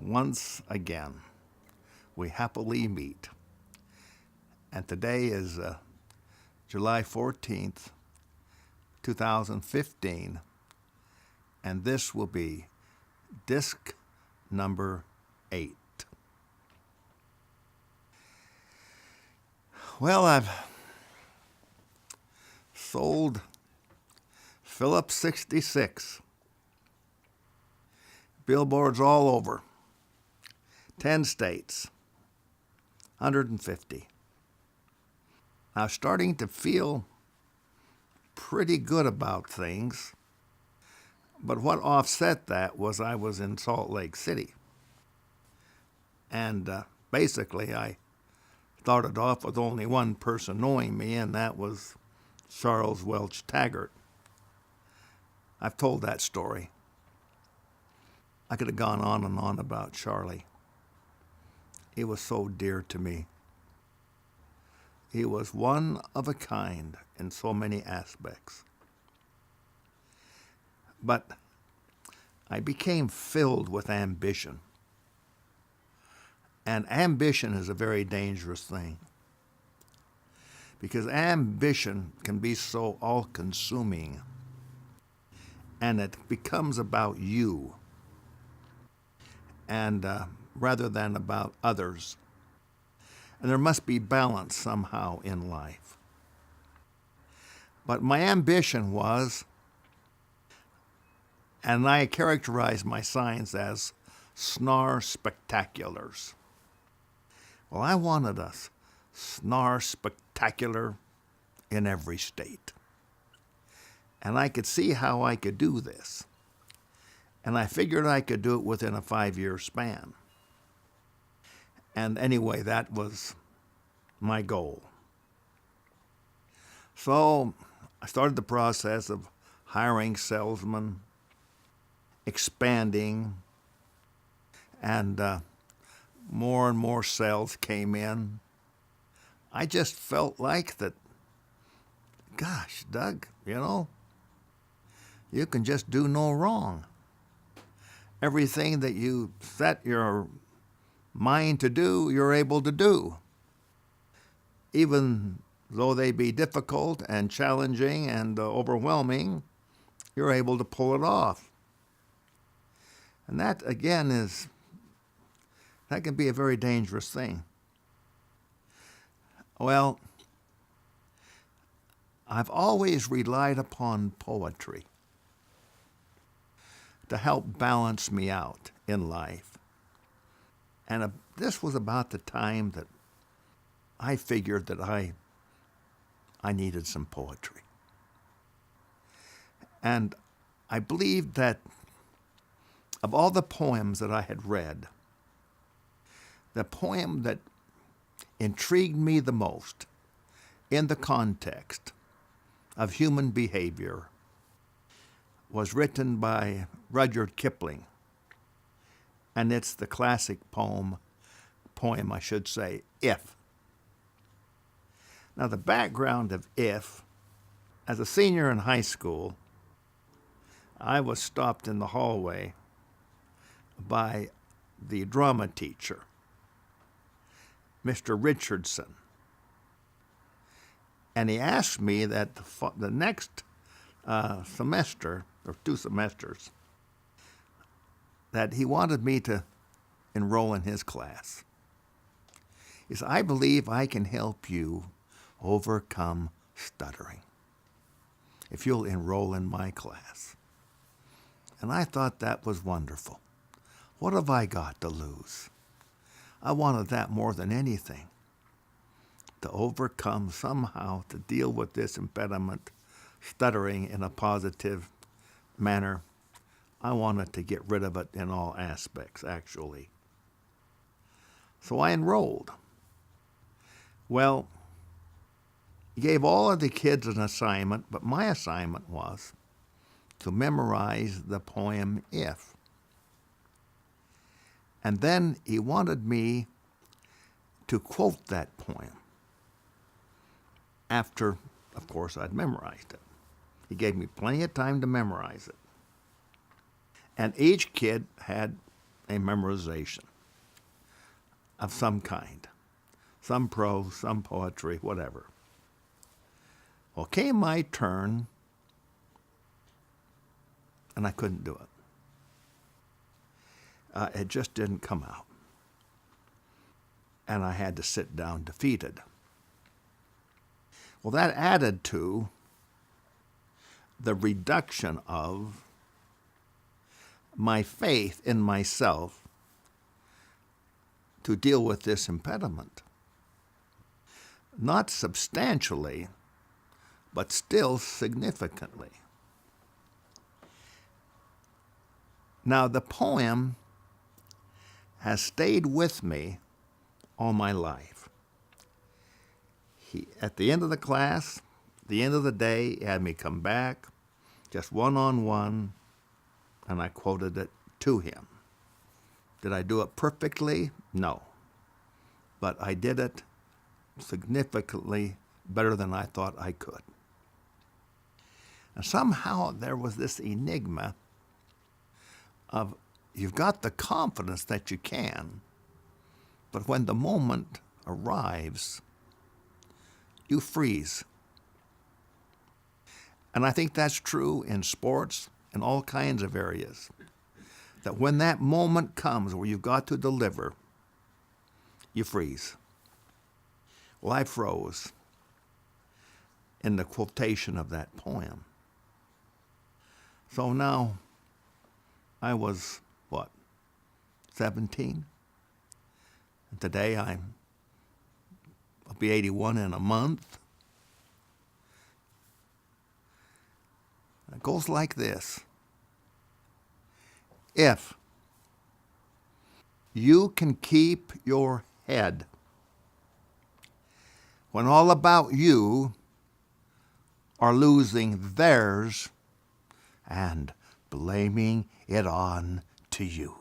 once again, we happily meet. And today is July 14th, 2015, and this will be disc number 8. Well, I've sold Phillips 66. Billboards all over. 10 states. 150. Now, starting to feel pretty good about things, but what offset that was I was in Salt Lake City. And basically, I started off with only one person knowing me, and that was Charles Welch Taggart. I've told that story. I could have gone on and on about Charlie. He was so dear to me. He was one of a kind in so many aspects. But I became filled with ambition. And ambition is a very dangerous thing. Because ambition can be so all-consuming. And it becomes about you. And rather than about others. And there must be balance somehow in life. But my ambition was, and I characterize my signs as Snarr spectaculars. Well, I wanted a Snarr spectacular in every state. And I could see how I could do this. And I figured I could do it within a 5-year span. And anyway, that was my goal. So I started the process of hiring salesmen, expanding, and more and more sales came in. I just felt like that, gosh, Doug, you can just do no wrong. Everything that you set your mind to do, you're able to do. Even though they be difficult and challenging and overwhelming, you're able to pull it off. And that, again, that can be a very dangerous thing. Well, I've always relied upon poetry to help balance me out in life. And this was about the time that I figured that I needed some poetry. And I believed that of all the poems that I had read, the poem that intrigued me the most in the context of human behavior was written by Rudyard Kipling. And it's the classic poem, I should say, If. Now, the background of If, as a senior in high school, I was stopped in the hallway by the drama teacher, Mr. Richardson. And he asked me that the next semester, or 2 semesters, that he wanted me to enroll in his class. He said, I believe I can help you overcome stuttering if you'll enroll in my class. And I thought that was wonderful. What have I got to lose? I wanted that more than anything, to overcome somehow, to deal with this impediment, stuttering in a positive manner. I wanted to get rid of it in all aspects, actually. So I enrolled. Well, he gave all of the kids an assignment, but my assignment was to memorize the poem If. And then he wanted me to quote that poem after, of course, I'd memorized it. He gave me plenty of time to memorize it. And each kid had a memorization of some kind, some prose, some poetry, whatever. Well, came my turn, and I couldn't do it. It just didn't come out. And I had to sit down defeated. Well, that added to the reduction of my faith in myself to deal with this impediment. Not substantially, but still significantly. Now, the poem has stayed with me all my life. At the end of the class, the end of the day, he had me come back, just one-on-one, and I quoted it to him. Did I do it perfectly? No. But I did it significantly better than I thought I could. And somehow there was this enigma of you've got the confidence that you can, but when the moment arrives, you freeze. And I think that's true in sports and all kinds of areas. That when that moment comes where you've got to deliver, you freeze. Well, I froze in the quotation of that poem. So now I was, 17? And today I'll be 81 in a month. It goes like this. If you can keep your head when all about you are losing theirs and blaming it on to you.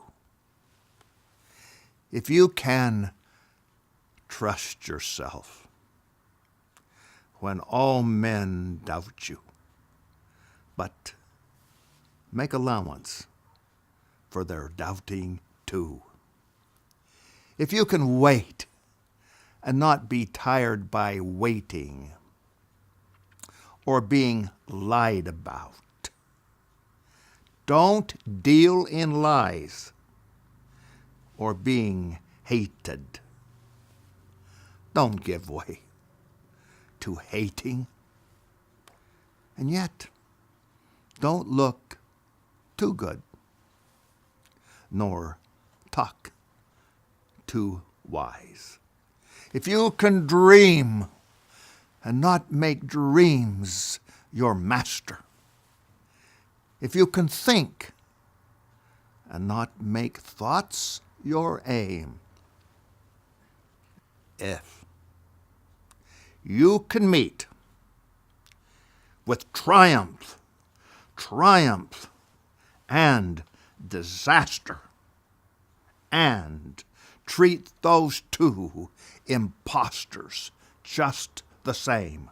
If you can trust yourself when all men doubt you, but make allowance for their doubting too. If you can wait and not be tired by waiting or being lied about, don't deal in lies or being hated. Don't give way to hating. And yet, don't look too good, nor talk too wise. If you can dream and not make dreams your master, if you can think and not make thoughts your aim, if you can meet with triumph, and disaster, and treat those two impostors just the same,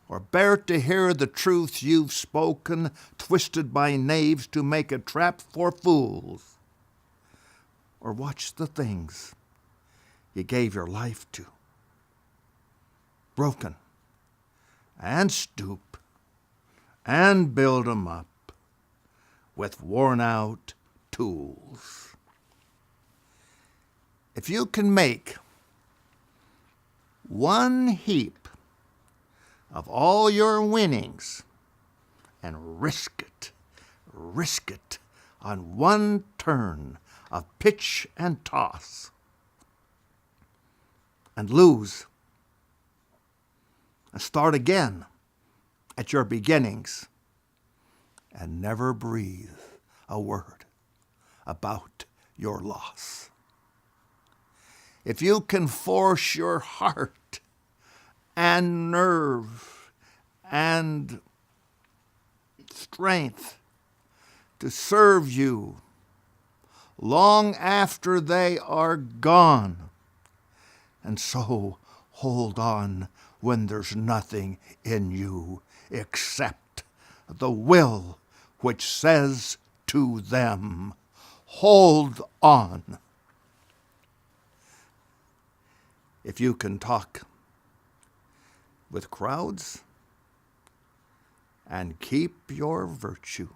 or bear to hear the truths you've spoken, twisted by knaves to make a trap for fools, or watch the things you gave your life to, broken, and stoop, and build 'em up with worn-out tools. If you can make one heap of all your winnings and risk it on one turn of pitch and toss, and lose, and start again at your beginnings, and never breathe a word about your loss. If you can force your heart and nerve and strength to serve you long after they are gone, and so hold on when there's nothing in you except the will which says to them, hold on. If you can talk with crowds and keep your virtue,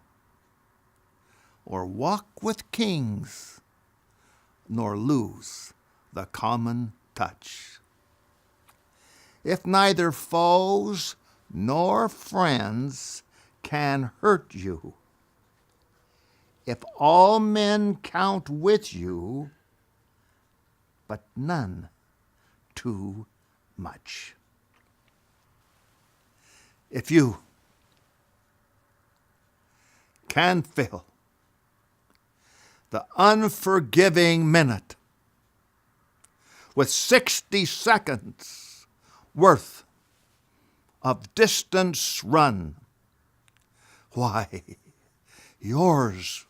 or walk with kings, nor lose the common touch. If neither foes nor friends can hurt you, if all men count with you, but none too much. If you can fill the unforgiving minute with 60 seconds worth of distance run, why, yours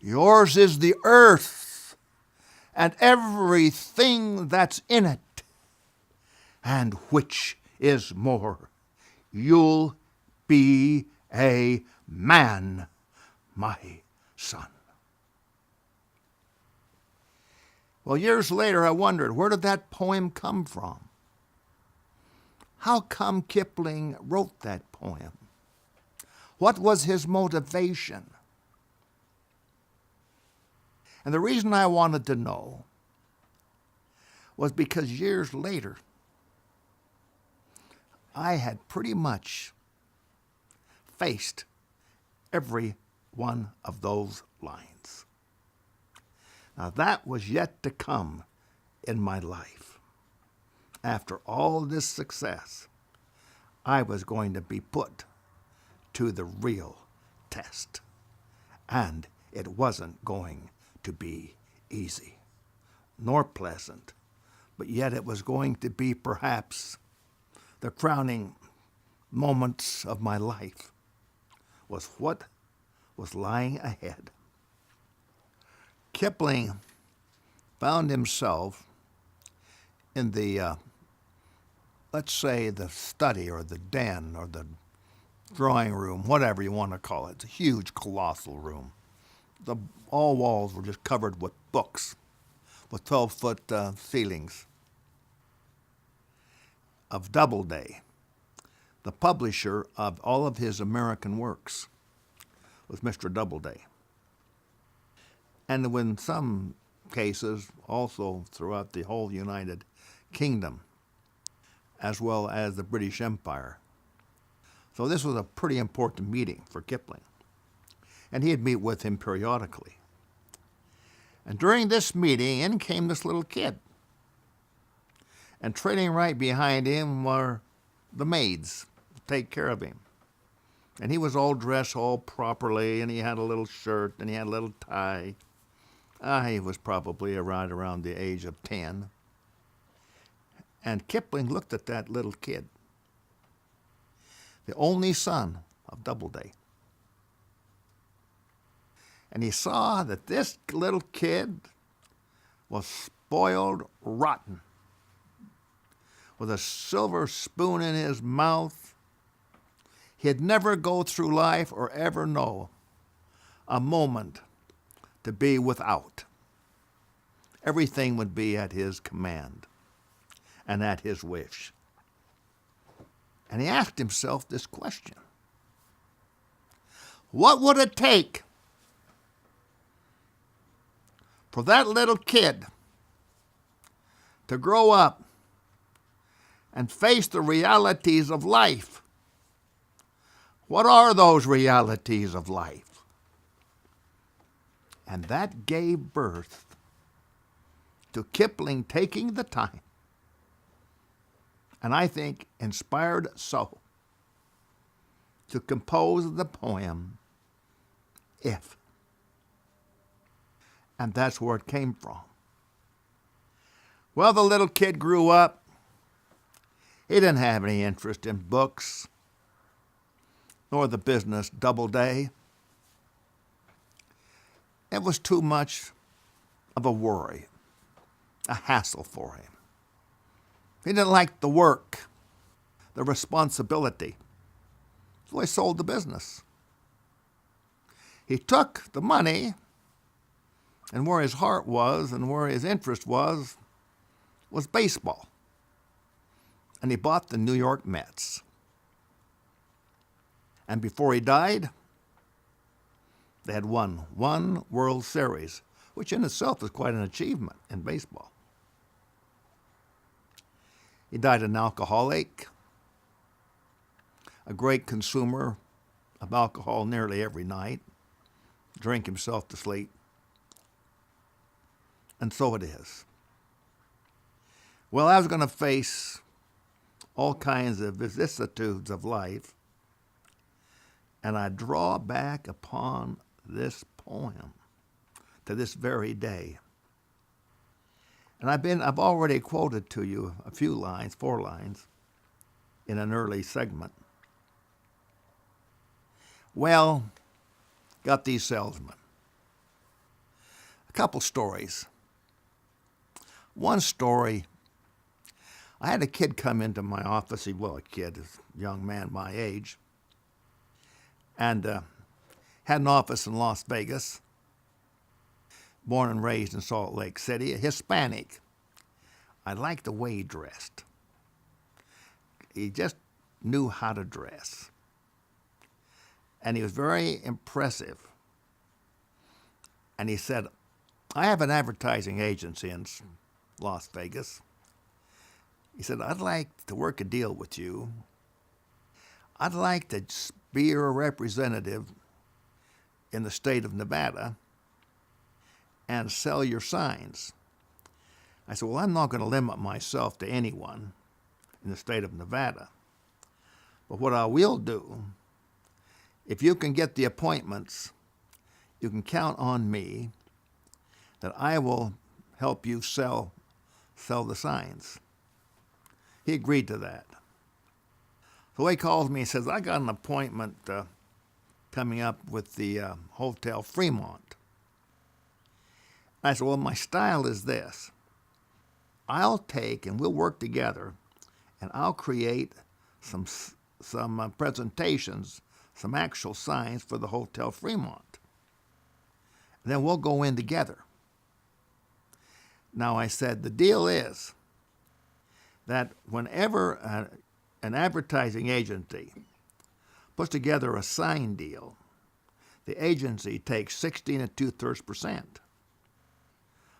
is the earth and everything that's in it, and which is more, you'll be a man, my son. Well, years later, I wondered, where did that poem come from? How come Kipling wrote that poem? What was his motivation? And the reason I wanted to know was because years later, I had pretty much faced every one of those lines. Now that was yet to come in my life. After all this success, I was going to be put to the real test. And it wasn't going to be easy, nor pleasant, but yet it was going to be perhaps the crowning moments of my life, was what was lying ahead. Kipling found himself in the, let's say, the study or the den or the drawing room, whatever you want to call it. It's a huge, colossal room. All walls were just covered with books with 12-foot ceilings. Of Doubleday, the publisher of all of his American works, was Mr. Doubleday. And in some cases, also throughout the whole United Kingdom, as well as the British Empire. So this was a pretty important meeting for Kipling. And he'd meet with him periodically. And during this meeting, in came this little kid. And trailing right behind him were the maids to take care of him. And he was all dressed all properly, and he had a little shirt, and he had a little tie. He was probably around the age of 10. And Kipling looked at that little kid, the only son of Doubleday. And he saw that this little kid was spoiled rotten, with a silver spoon in his mouth. He'd never go through life or ever know a moment to be without. Everything would be at his command and at his wish. And he asked himself this question: what would it take for that little kid to grow up and face the realities of life? What are those realities of life? And that gave birth to Kipling taking the time, and I think inspired so, to compose the poem, If. And that's where it came from. Well, the little kid grew up. He didn't have any interest in books, nor the business Doubleday. It was too much of a worry, a hassle for him. He didn't like the work, the responsibility. So he sold the business. He took the money And where his heart was and where his interest was baseball. And he bought the New York Mets. And before he died, they had won one World Series, which in itself is quite an achievement in baseball. He died an alcoholic, a great consumer of alcohol nearly every night, drank himself to sleep. And so it is. Well, I was going to face all kinds of vicissitudes of life, and I draw back upon this poem to this very day. And I've already quoted to you a few lines, 4 lines, in an early segment. Well, got these salesmen. A couple stories. One story, I had a kid come into my office. A kid, a young man my age, and had an office in Las Vegas, born and raised in Salt Lake City, a Hispanic. I liked the way he dressed. He just knew how to dress. And he was very impressive. And he said, I have an advertising agency in Las Vegas. He said, I'd like to work a deal with you. I'd like to be your representative in the state of Nevada and sell your signs. I said, well, I'm not going to limit myself to anyone in the state of Nevada. But what I will do, if you can get the appointments, you can count on me that I will help you sell the signs. He agreed to that. So he calls me and says, I got an appointment coming up with the Hotel Fremont. I said, well, my style is this. I'll take and we'll work together and I'll create some presentations, some actual signs for the Hotel Fremont. And then we'll go in together. Now I said, the deal is that whenever an advertising agency puts together a sign deal, the agency takes 16 2/3%.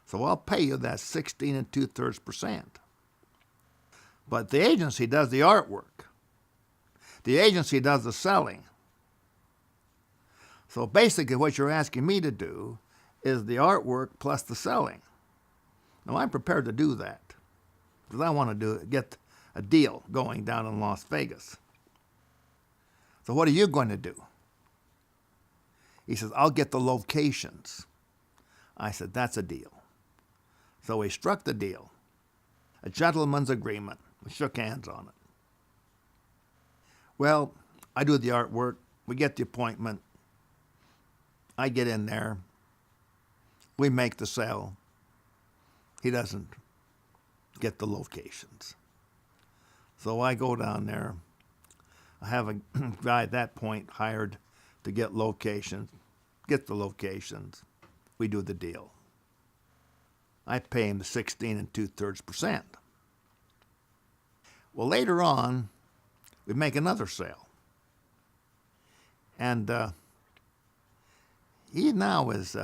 So I'll pay you that 16 2/3%. But the agency does the artwork. The agency does the selling. So basically what you're asking me to do is the artwork plus the selling. Now I'm prepared to do that because I want to get a deal going down in Las Vegas. So what are you going to do? He says, I'll get the locations. I said, that's a deal. So we struck the deal, a gentleman's agreement. We shook hands on it. Well, I do the artwork. We get the appointment. I get in there. We make the sale. He doesn't get the locations. So I go down there. I have a guy at that point hired to get locations, get the locations. We do the deal. I pay him the 16 2/3%. Well, later on, we make another sale. And he now is,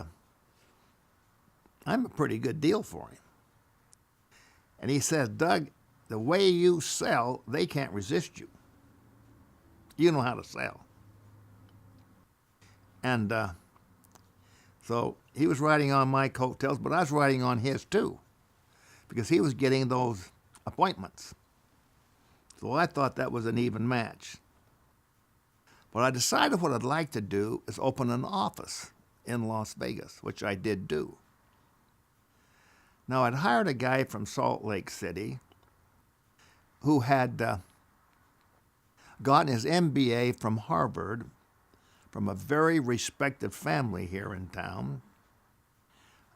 I'm a pretty good deal for him. And he says, Doug, the way you sell, they can't resist you. You know how to sell. And so he was riding on my coattails, but I was riding on his too, because he was getting those appointments. So I thought that was an even match. But I decided what I'd like to do is open an office in Las Vegas, which I did do. Now, I'd hired a guy from Salt Lake City who had gotten his MBA from Harvard, from a very respected family here in town.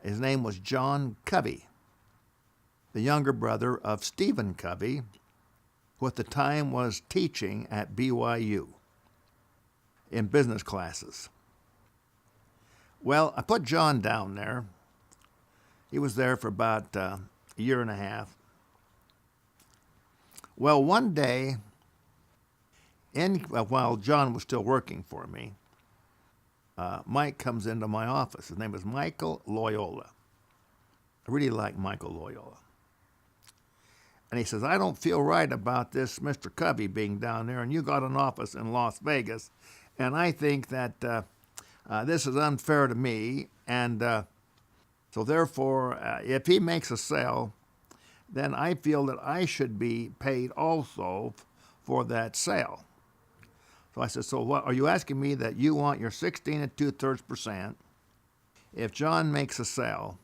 His name was John Covey, the younger brother of Stephen Covey, who at the time was teaching at BYU in business classes. Well, I put John down there, He was there for about a year and a half. Well, one day, while John was still working for me, Mike comes into my office. His name is Michael Loyola. I really like Michael Loyola. And he says, I don't feel right about this Mr. Covey being down there, and you got an office in Las Vegas, and I think that this is unfair to me, and so therefore, if he makes a sale, then I feel that I should be paid also for that sale. So I said, so what, are you asking me that you want your 16 2/3% if John makes a sale?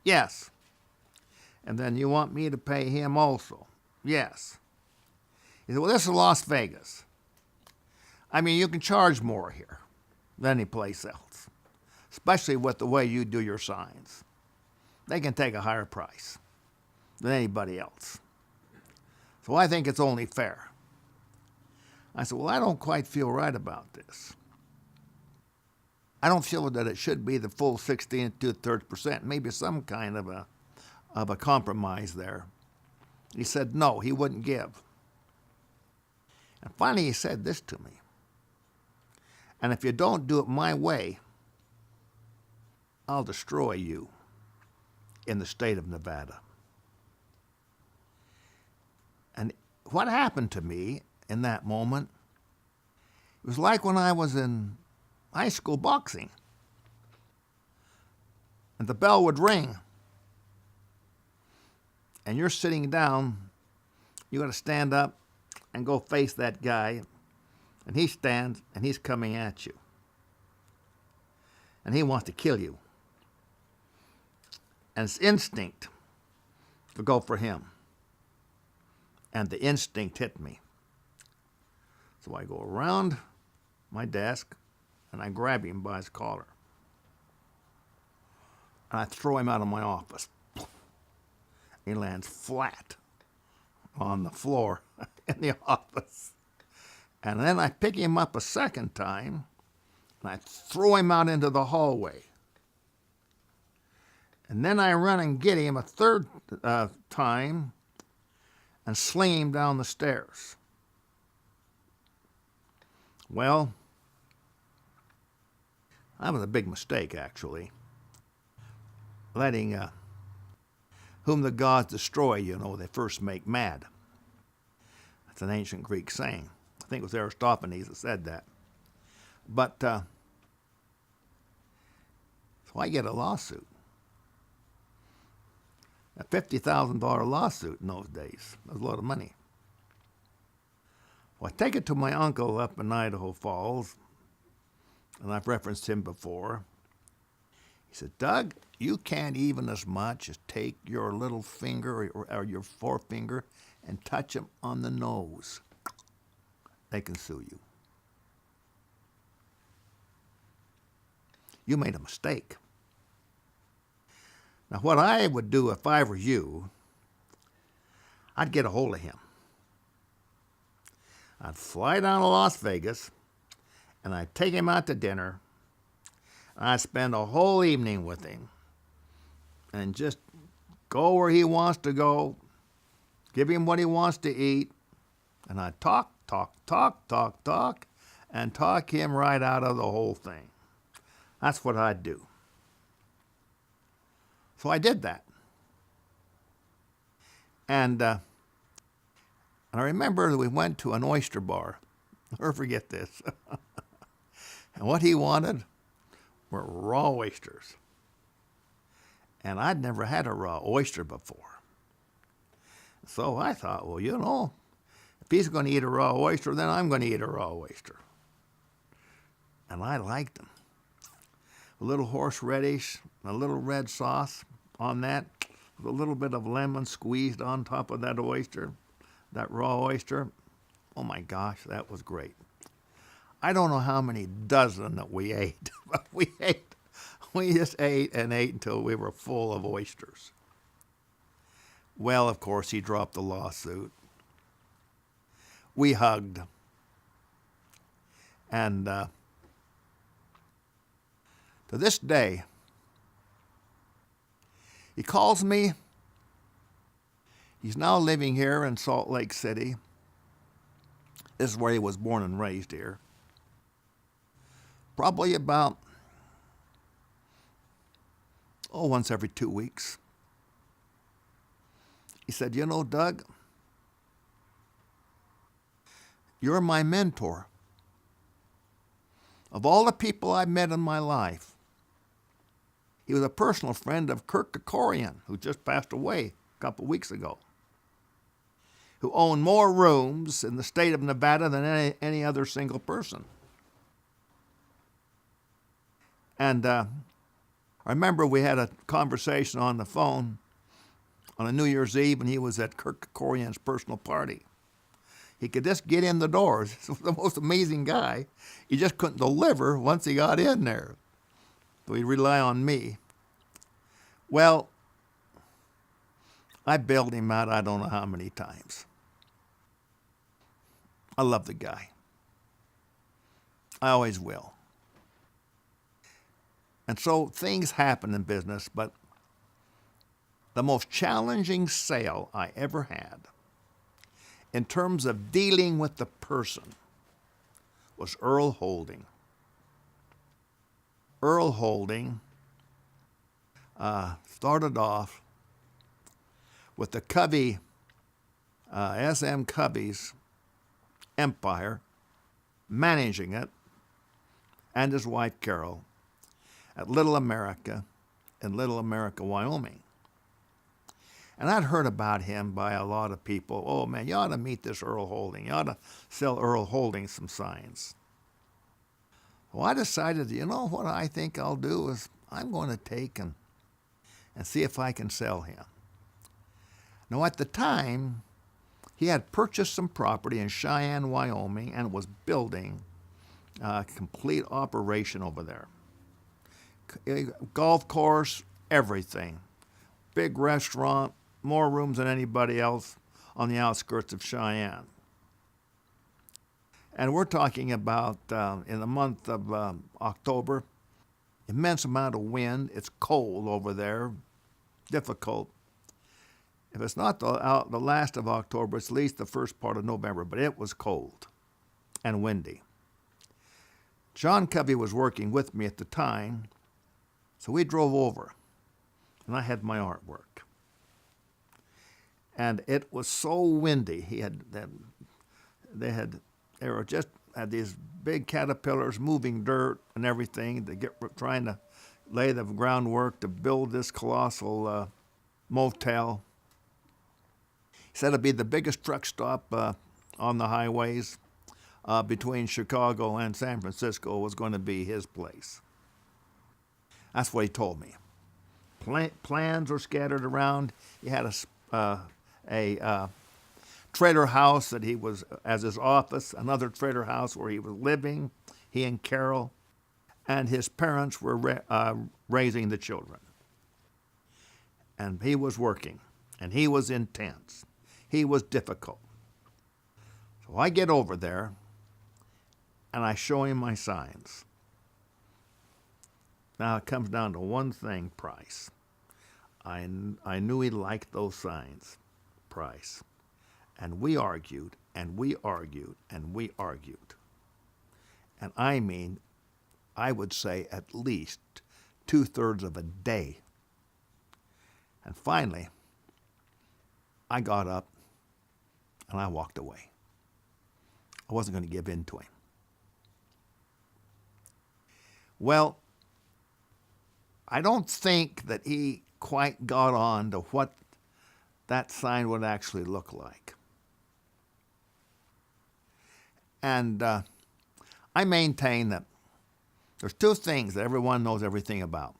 Yes. And then you want me to pay him also? Yes. He said, well, this is Las Vegas. I mean, you can charge more here than any place else, especially with the way you do your signs. They can take a higher price than anybody else. So I think it's only fair. I said, well, I don't quite feel right about this. I don't feel that it should be the full 16 2/3%, maybe some kind of a compromise there. He said no, he wouldn't give. And finally he said this to me. And if you don't do it my way, I'll destroy you in the state of Nevada. And what happened to me in that moment, it was like when I was in high school boxing. And the bell would ring. And you're sitting down, you got to stand up and go face that guy. And he stands and he's coming at you. And he wants to kill you. And it's instinct to go for him. And the instinct hit me. So I go around my desk and I grab him by his collar. And I throw him out of my office. He lands flat on the floor in the office. And then I pick him up a second time and I throw him out into the hallway. And then I run and get him a third time and sling him down the stairs. Well, that was a big mistake, actually. Letting whom the gods destroy, they first make mad. That's an ancient Greek saying. I think it was Aristophanes that said that. But, so I get a lawsuit. A $50,000 lawsuit in those days. That was a lot of money. Well, I take it to my uncle up in Idaho Falls, and I've referenced him before. He said, Doug, you can't even as much as take your little finger or your forefinger and touch him on the nose. They can sue you. You made a mistake. Now, what I would do if I were you, I'd get a hold of him. I'd fly down to Las Vegas, and I'd take him out to dinner, and I'd spend a whole evening with him, and just go where he wants to go, give him what he wants to eat, and I'd talk, and talk him right out of the whole thing. That's what I'd do. So I did that. And I remember that we went to an oyster bar. I'll never forget this. And what he wanted were raw oysters. And I'd never had a raw oyster before. So I thought, well, if he's going to eat a raw oyster, then I'm going to eat a raw oyster. And I liked them. A little horseradish, a little red sauce on that, with a little bit of lemon squeezed on top of that oyster, that raw oyster. Oh my gosh, that was great. I don't know how many dozen that we ate, but we just ate and ate until we were full of oysters. Well, of course, he dropped the lawsuit. We hugged. And to this day, He calls me. He's now living here in Salt Lake City. This is where he was born and raised here. Probably about, once every 2 weeks. He said, "You know, Doug, you're my mentor. Of all the people I've met in my life," he was a personal friend of Kirk Kerkorian, who just passed away a couple weeks ago, who owned more rooms in the state of Nevada than any other single person. And I remember we had a conversation on the phone on a New Year's Eve, and he was at Kirk Kerkorian's personal party. He could just get in the doors. He was the most amazing guy. He just couldn't deliver once he got in there. So he'd rely on me. Well, I bailed him out I don't know how many times. I love the guy. I always will. And so things happen in business, but the most challenging sale I ever had in terms of dealing with the person was Earl Holding. Earl Holding started off with the Covey, S.M. Covey's empire, managing it, and his wife Carol, at Little America in Little America, Wyoming. And I'd heard about him by a lot of people. "Oh, man, you ought to meet this Earl Holding. You ought to sell Earl Holding some signs." Well, I decided, you know what I think I'll do is I'm going to take and see if I can sell him. Now, at the time, he had purchased some property in Cheyenne, Wyoming, and was building a complete operation over there. Golf course, everything. Big restaurant, more rooms than anybody else on the outskirts of Cheyenne. And we're talking about, in the month of October, immense amount of wind. It's cold over there, difficult. If it's not the last of October, it's at least the first part of November, but it was cold and windy. John Covey was working with me at the time, so we drove over, and I had my artwork. And it was so windy. They were just had these big caterpillars moving dirt and everything trying to lay the groundwork to build this colossal motel. He said it'd be the biggest truck stop on the highways between Chicago and San Francisco was going to be his place. That's what he told me. Plans were scattered around. He had a trailer house that he was as his office, another trailer house where he was living, he and Carol, and his parents were raising the children. And he was working, and he was intense. He was difficult. So I get over there, and I show him my signs. Now it comes down to one thing, price. I knew he liked those signs, price. And we argued, and we argued, and we argued. And I mean, I would say at least 2/3 of a day. And finally, I got up and I walked away. I wasn't going to give in to him. Well, I don't think that he quite got on to what that sign would actually look like. And I maintain that there's two things that everyone knows everything about.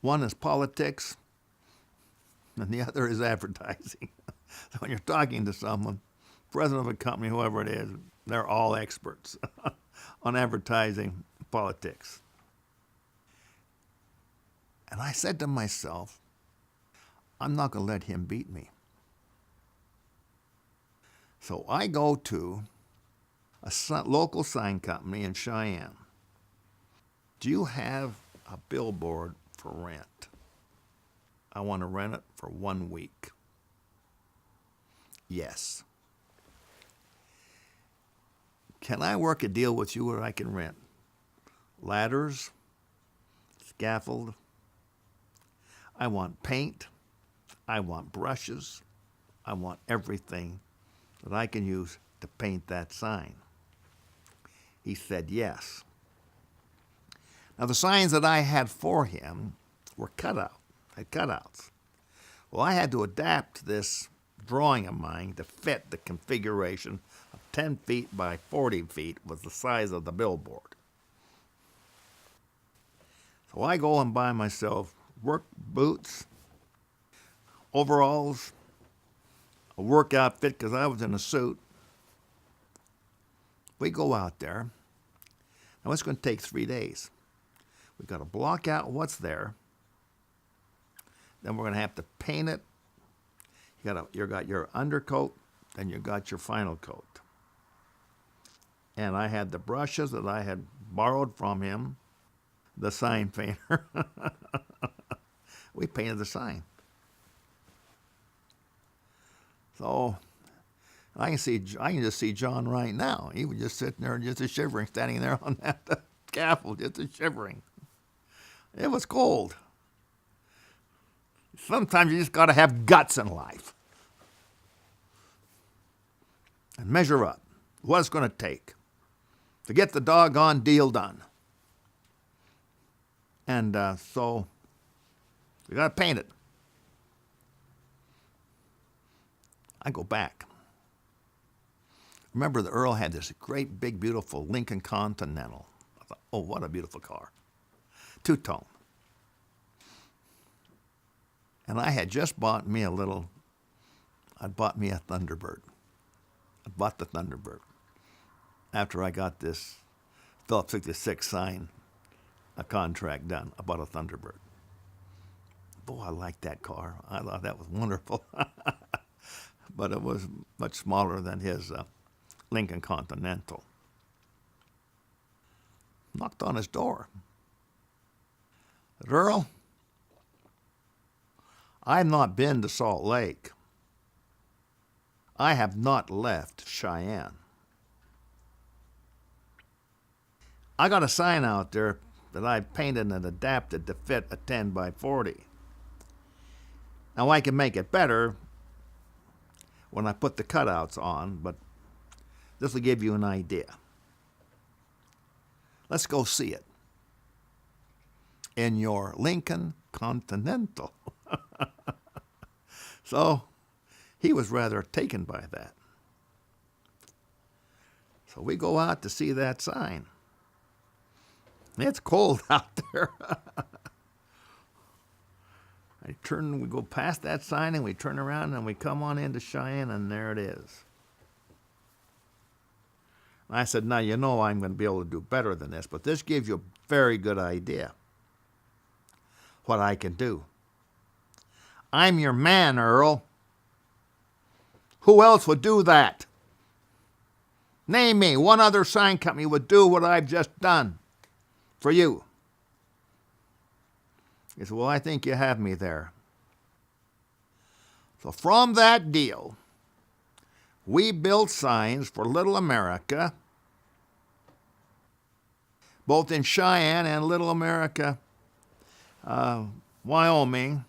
One is politics, and the other is advertising. So when you're talking to someone, president of a company, whoever it is, they're all experts on advertising, politics. And I said to myself, I'm not going to let him beat me. So I go to a local sign company in Cheyenne. Do you have a billboard for rent? I want to rent it for 1 week. Yes. Can I work a deal with you where I can rent ladders, scaffold? I want paint. I want brushes. I want everything that I can use to paint that sign. He said yes. Now, the signs that I had for him were cutouts. Well, I had to adapt this drawing of mine to fit the configuration of 10 feet by 40 feet was the size of the billboard. So I go and buy myself work boots, overalls, a work outfit because I was in a suit. We go out there. Now it's going to take 3 days. We've got to block out what's there. Then we're going to have to paint it. You got your undercoat, then you got your final coat. And I had the brushes that I had borrowed from him, the sign painter. We painted the sign. So I can just see John right now. He was just sitting there, just a shivering, standing there on that scaffold, just a shivering. It was cold. Sometimes you just got to have guts in life and measure up what it's going to take to get the doggone deal done. And so we got to paint it. I go back. Remember, the Earl had this great, big, beautiful Lincoln Continental. I thought, oh, what a beautiful car. Two-tone. And I had just bought me I'd bought me a Thunderbird. I bought the Thunderbird after I got this Phillips 66 sign, a contract done. I bought a Thunderbird. Boy, I liked that car. I thought that was wonderful. But it was much smaller than his Lincoln Continental. Knocked on his door. Said, Earl, I've not been to Salt Lake. I have not left Cheyenne. I got a sign out there that I painted and adapted to fit a 10 by 40. Now I can make it better when I put the cutouts on, but this will give you an idea. Let's go see it. In your Lincoln Continental. So he was rather taken by that. So we go out to see that sign. It's cold out there. We go past that sign and we turn around and we come on into Cheyenne and there it is. And I said, now you know I'm going to be able to do better than this, but this gives you a very good idea what I can do. I'm your man, Earl. Who else would do that? Name me one other sign company would do what I've just done for you. He said, well, I think you have me there. So from that deal, we built signs for Little America, both in Cheyenne and Little America, Wyoming,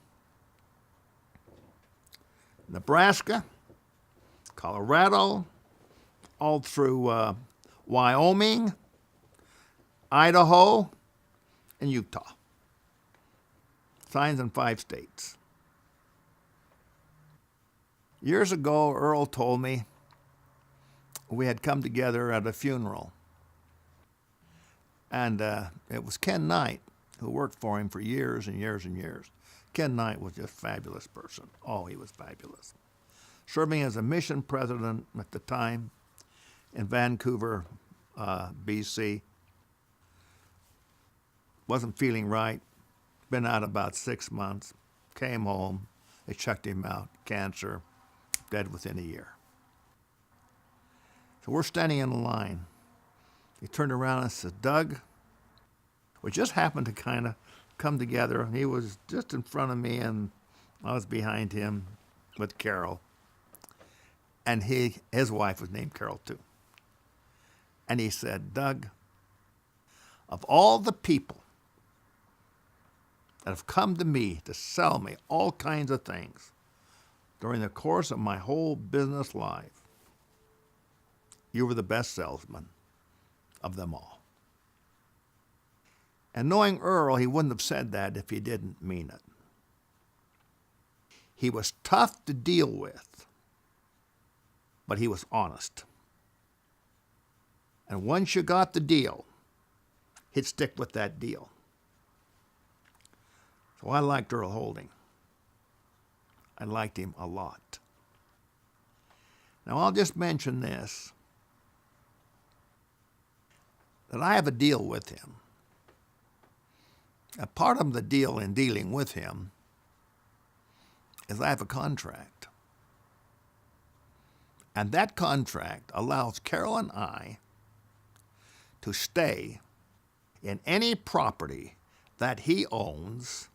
Nebraska, Colorado, all through Wyoming, Idaho, and Utah. Signs in 5 states. Years ago, Earl told me we had come together at a funeral. And it was Ken Knight, who worked for him for years and years and years. Ken Knight was just a fabulous person. Oh, he was fabulous. Serving as a mission president at the time in Vancouver, BC. Wasn't feeling right. Been out about 6 months. Came home. They checked him out. Cancer. Dead within a year. So we're standing in line. He turned around and said, Doug, we just happened to kind of come together. He was just in front of me, and I was behind him with Carol, and his wife was named Carol too. And he said, Doug, of all the people that have come to me to sell me all kinds of things during the course of my whole business life, you were the best salesman of them all. And knowing Earl, he wouldn't have said that if he didn't mean it. He was tough to deal with, but he was honest. And once you got the deal, he'd stick with that deal. So I liked Earl Holding. I liked him a lot. Now I'll just mention this, that I have a deal with him. A part of the deal in dealing with him is I have a contract. And that contract allows Carol and I to stay in any property that he owns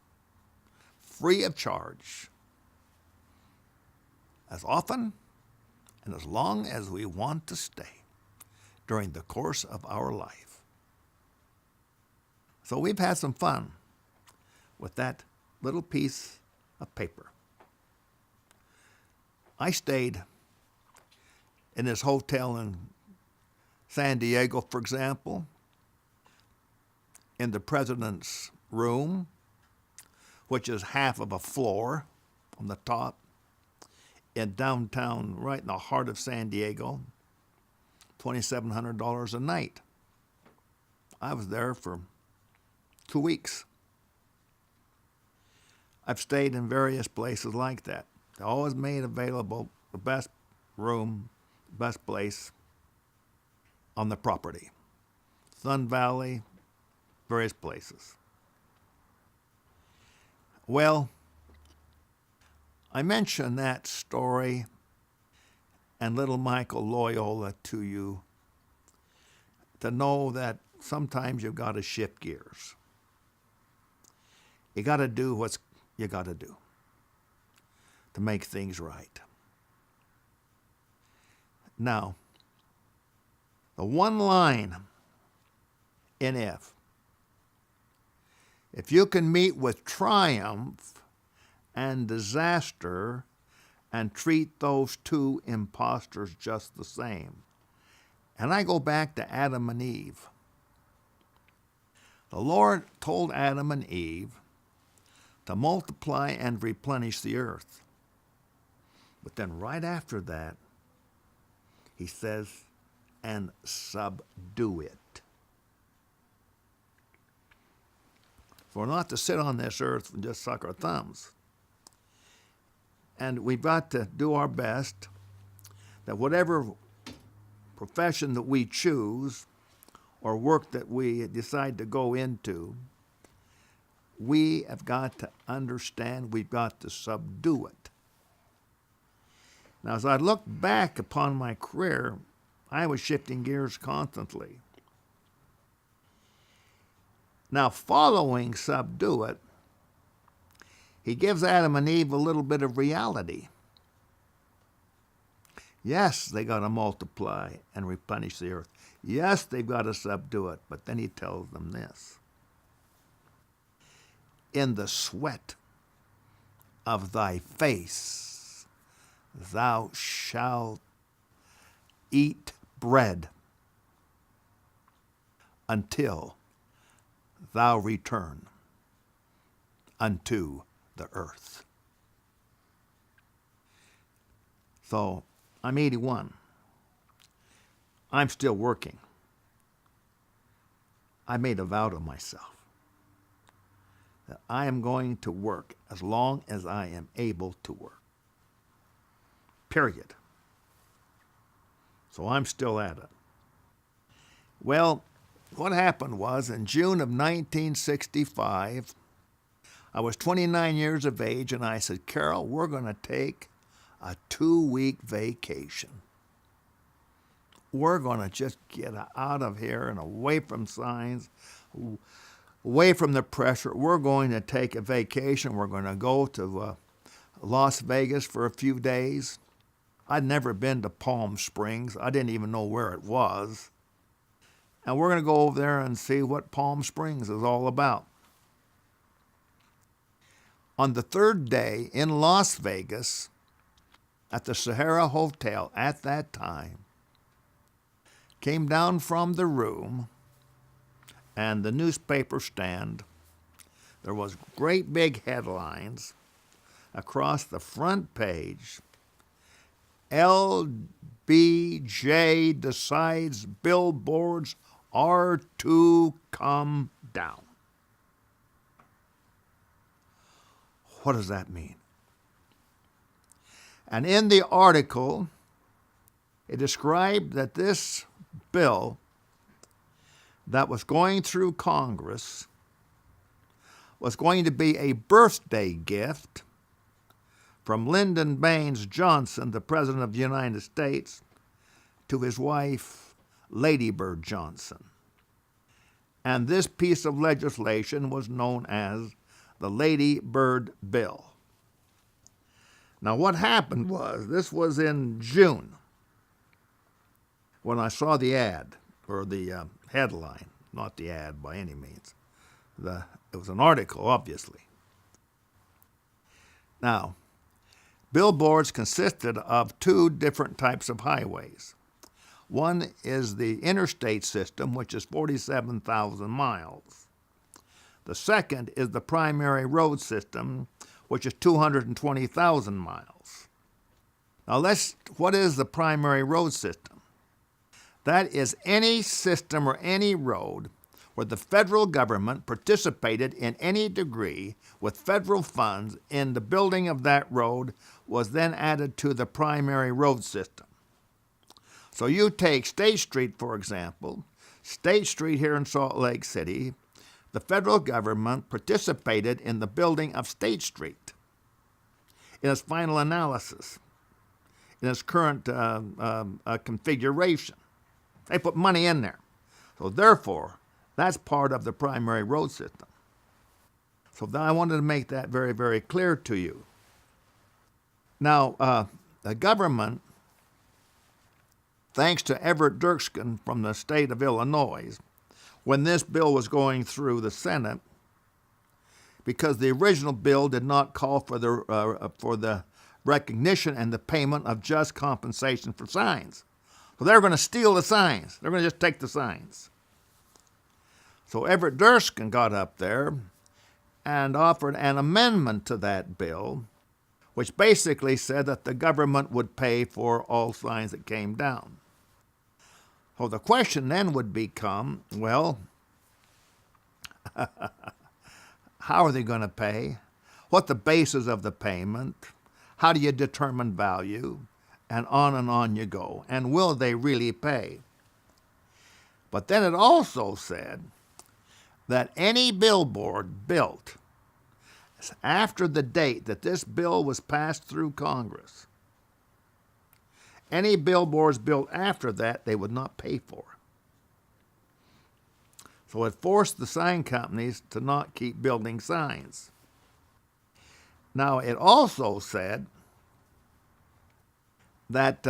free of charge as often and as long as we want to stay during the course of our life. So we've had some fun with that little piece of paper. I stayed in this hotel in San Diego, for example, in the president's room, which is half of a floor on the top, in downtown, right in the heart of San Diego, $2,700 a night. I was there for 2 weeks. I've stayed in various places like that. They always made available the best room, best place on the property. Sun Valley, various places. Well, I mention that story and little Michael Loyola to you to know that sometimes you've got to shift gears. You got to do what you got to do to make things right. Now, the one line in if you can meet with triumph and disaster and treat those two impostors just the same. And I go back to Adam and Eve. The Lord told Adam and Eve to multiply and replenish the earth. But then right after that, he says, and subdue it. For not to sit on this earth and just suck our thumbs. And we've got to do our best that whatever profession that we choose or work that we decide to go into, we have got to understand we've got to subdue it. Now, as I look back upon my career, I was shifting gears constantly. Now, following subdue it, he gives Adam and Eve a little bit of reality. Yes, they got to multiply and replenish the earth. Yes, they've got to subdue it. But then he tells them this. In the sweat of thy face thou shalt eat bread until thou return unto the earth. So I'm 81. I'm still working. I made a vow to myself that I am going to work as long as I am able to work. Period. So I'm still at it. Well, what happened was in June of 1965, I was 29 years of age, and I said, Carol, we're going to take a 2-week vacation. We're going to just get out of here and away from signs, away from the pressure. We're going to take a vacation. We're going to go to Las Vegas for a few days. I'd never been to Palm Springs. I didn't even know where it was. And we're going to go over there and see what Palm Springs is all about. On the third day in Las Vegas, at the Sahara Hotel at that time, came down from the room and the newspaper stand. There was great big headlines across the front page. LBJ decides billboards are to come down. What does that mean? And in the article, it described that this bill that was going through Congress was going to be a birthday gift from Lyndon Baines Johnson, the President of the United States, to his wife, Lady Bird Johnson. And this piece of legislation was known as the Lady Bird Bill. Now, what happened was, this was in June when I saw the ad, or the headline, not the ad by any means. It was an article, obviously. Now, billboards consisted of two different types of highways. One is the interstate system, which is 47,000 miles. The second is the primary road system, which is 220,000 miles. Now, what is the primary road system? That is any system or any road where the federal government participated in any degree with federal funds in the building of that road was then added to the primary road system. So you take State Street, for example. State Street here in Salt Lake City, the federal government participated in the building of State Street in its final analysis, in its current configuration. They put money in there. So therefore, that's part of the primary road system. So I wanted to make that very, very clear to you. Now, the government, thanks to Everett Dirksen from the state of Illinois, when this bill was going through the Senate, because the original bill did not call for the recognition and the payment of just compensation for signs. So they're going to steal the signs. They're going to just take the signs. So Everett Dirksen got up there and offered an amendment to that bill, which basically said that the government would pay for all signs that came down. So the question then would become, well, how are they going to pay? What the basis of the payment? How do you determine value? And on you go. And will they really pay? But then it also said that any billboard built after the date that this bill was passed through Congress, any billboards built after that, they would not pay for. So it forced the sign companies to not keep building signs. Now, it also said that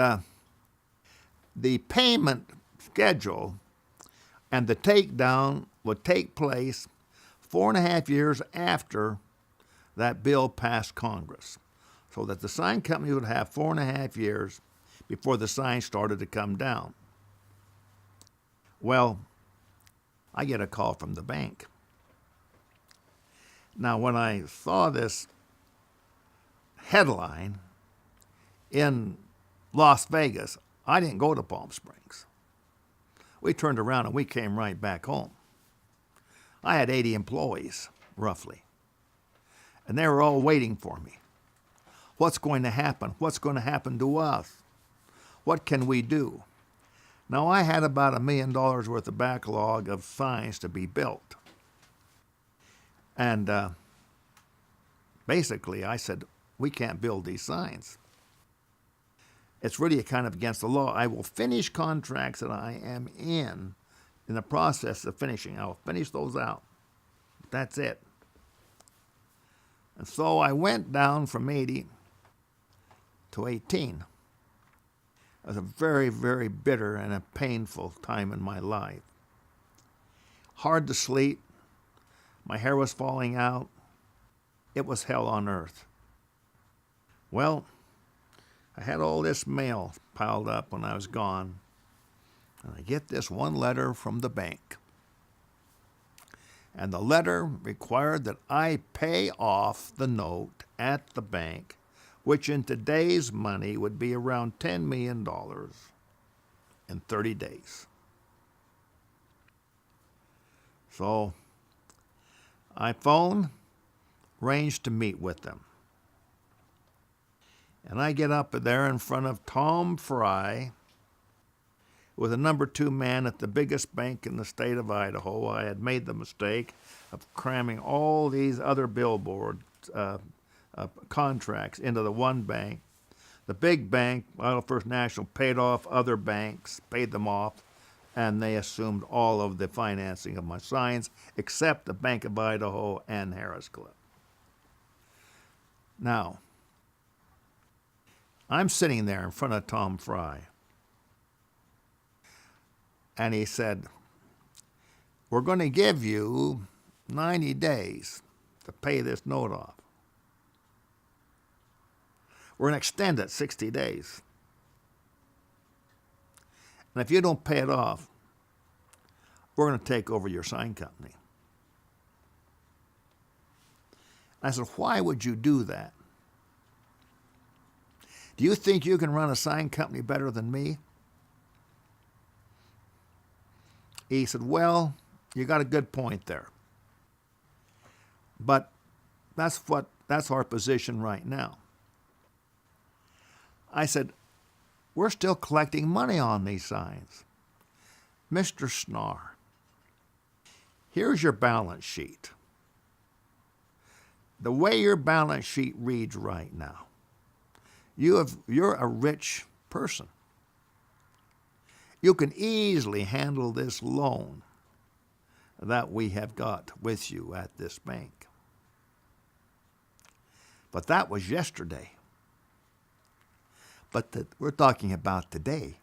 the payment schedule and the takedown would take place 4.5 years after that bill passed Congress, so that the sign company would have 4.5 years before the signs started to come down. Well, I get a call from the bank. Now, when I saw this headline in Las Vegas, I didn't go to Palm Springs. We turned around and we came right back home. I had 80 employees, roughly, and they were all waiting for me. What's going to happen? What's going to happen to us? What can we do? Now, I had about $1 million worth of backlog of signs to be built. And basically, I said, we can't build these signs. It's really kind of against the law. I will finish contracts that I am in the process of finishing. I will finish those out. That's it. And so I went down from 80 to 18. It was a very, very bitter and a painful time in my life. Hard to sleep. My hair was falling out. It was hell on earth. Well, I had all this mail piled up when I was gone, and I get this one letter from the bank. And the letter required that I pay off the note at the bank, which in today's money would be around $10 million in 30 days. So I phoned, arranged to meet with them. And I get up there in front of Tom Fry, with a number 2 man at the biggest bank in the state of Idaho. I had made the mistake of cramming all these other billboard contracts into the one bank. The big bank, Idaho First National, paid off other banks, paid them off, and they assumed all of the financing of my signs, except the Bank of Idaho and Harris Cliff. Now, I'm sitting there in front of Tom Fry, and he said, we're going to give you 90 days to pay this note off. We're going to extend it 60 days. And if you don't pay it off, we're going to take over your sign company. I said, why would you do that? Do you think you can run a sign company better than me? He said, well, you got a good point there. But that's our position right now. I said, we're still collecting money on these signs. Mr. Snarr, here's your balance sheet. The way your balance sheet reads right now, you're a rich person. You can easily handle this loan that we have got with you at this bank. But that was yesterday. But we're talking about today.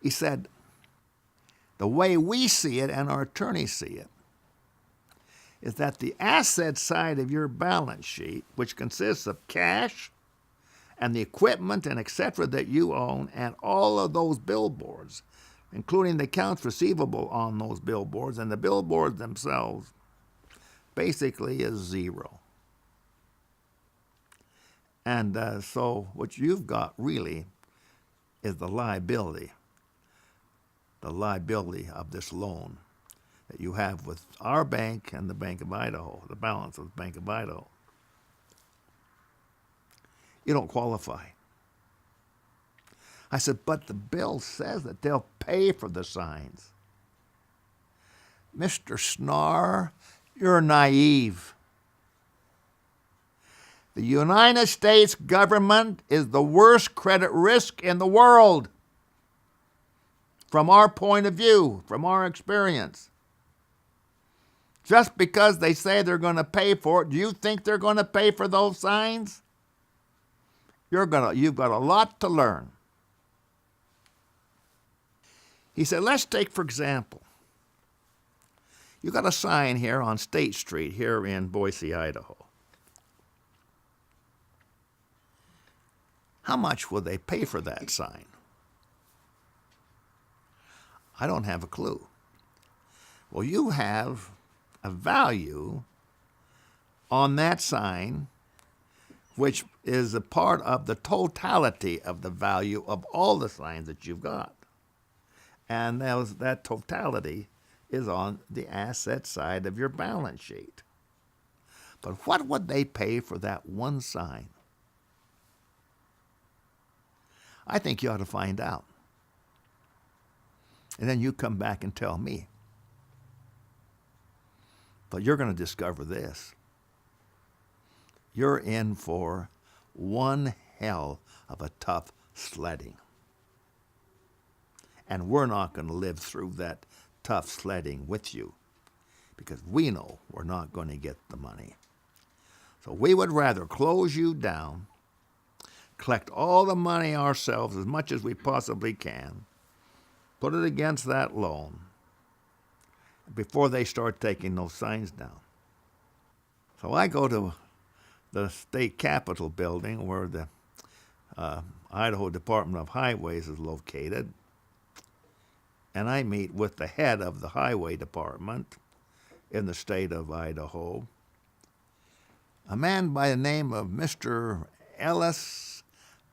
He said, the way we see it and our attorneys see it is that the asset side of your balance sheet, which consists of cash and the equipment and etc. that you own and all of those billboards, including the accounts receivable on those billboards and the billboards themselves, basically is zero. And so what you've got really is the liability of this loan that you have with our bank and the Bank of Idaho, the balance of the Bank of Idaho. You don't qualify. I said, but the bill says that they'll pay for the signs. Mr. Snarr, you're naive. The United States government is the worst credit risk in the world. From our point of view, from our experience. Just because they say they're going to pay for it, do you think they're going to pay for those signs? You've got a lot to learn. He said, let's take, for example, you got a sign here on State Street here in Boise, Idaho. How much will they pay for that sign? I don't have a clue. Well, you have a value on that sign, which is a part of the totality of the value of all the signs that you've got. And that totality is on the asset side of your balance sheet. But what would they pay for that one sign? I think you ought to find out. And then you come back and tell me. But you're going to discover this. You're in for one hell of a tough sledding. And we're not going to live through that tough sledding with you because we know we're not going to get the money. So we would rather close you down, collect all the money ourselves as much as we possibly can, put it against that loan before they start taking those signs down. So I go to the state capitol building where the Idaho Department of Highways is located, and I meet with the head of the Highway Department in the state of Idaho, a man by the name of Mr. Ellis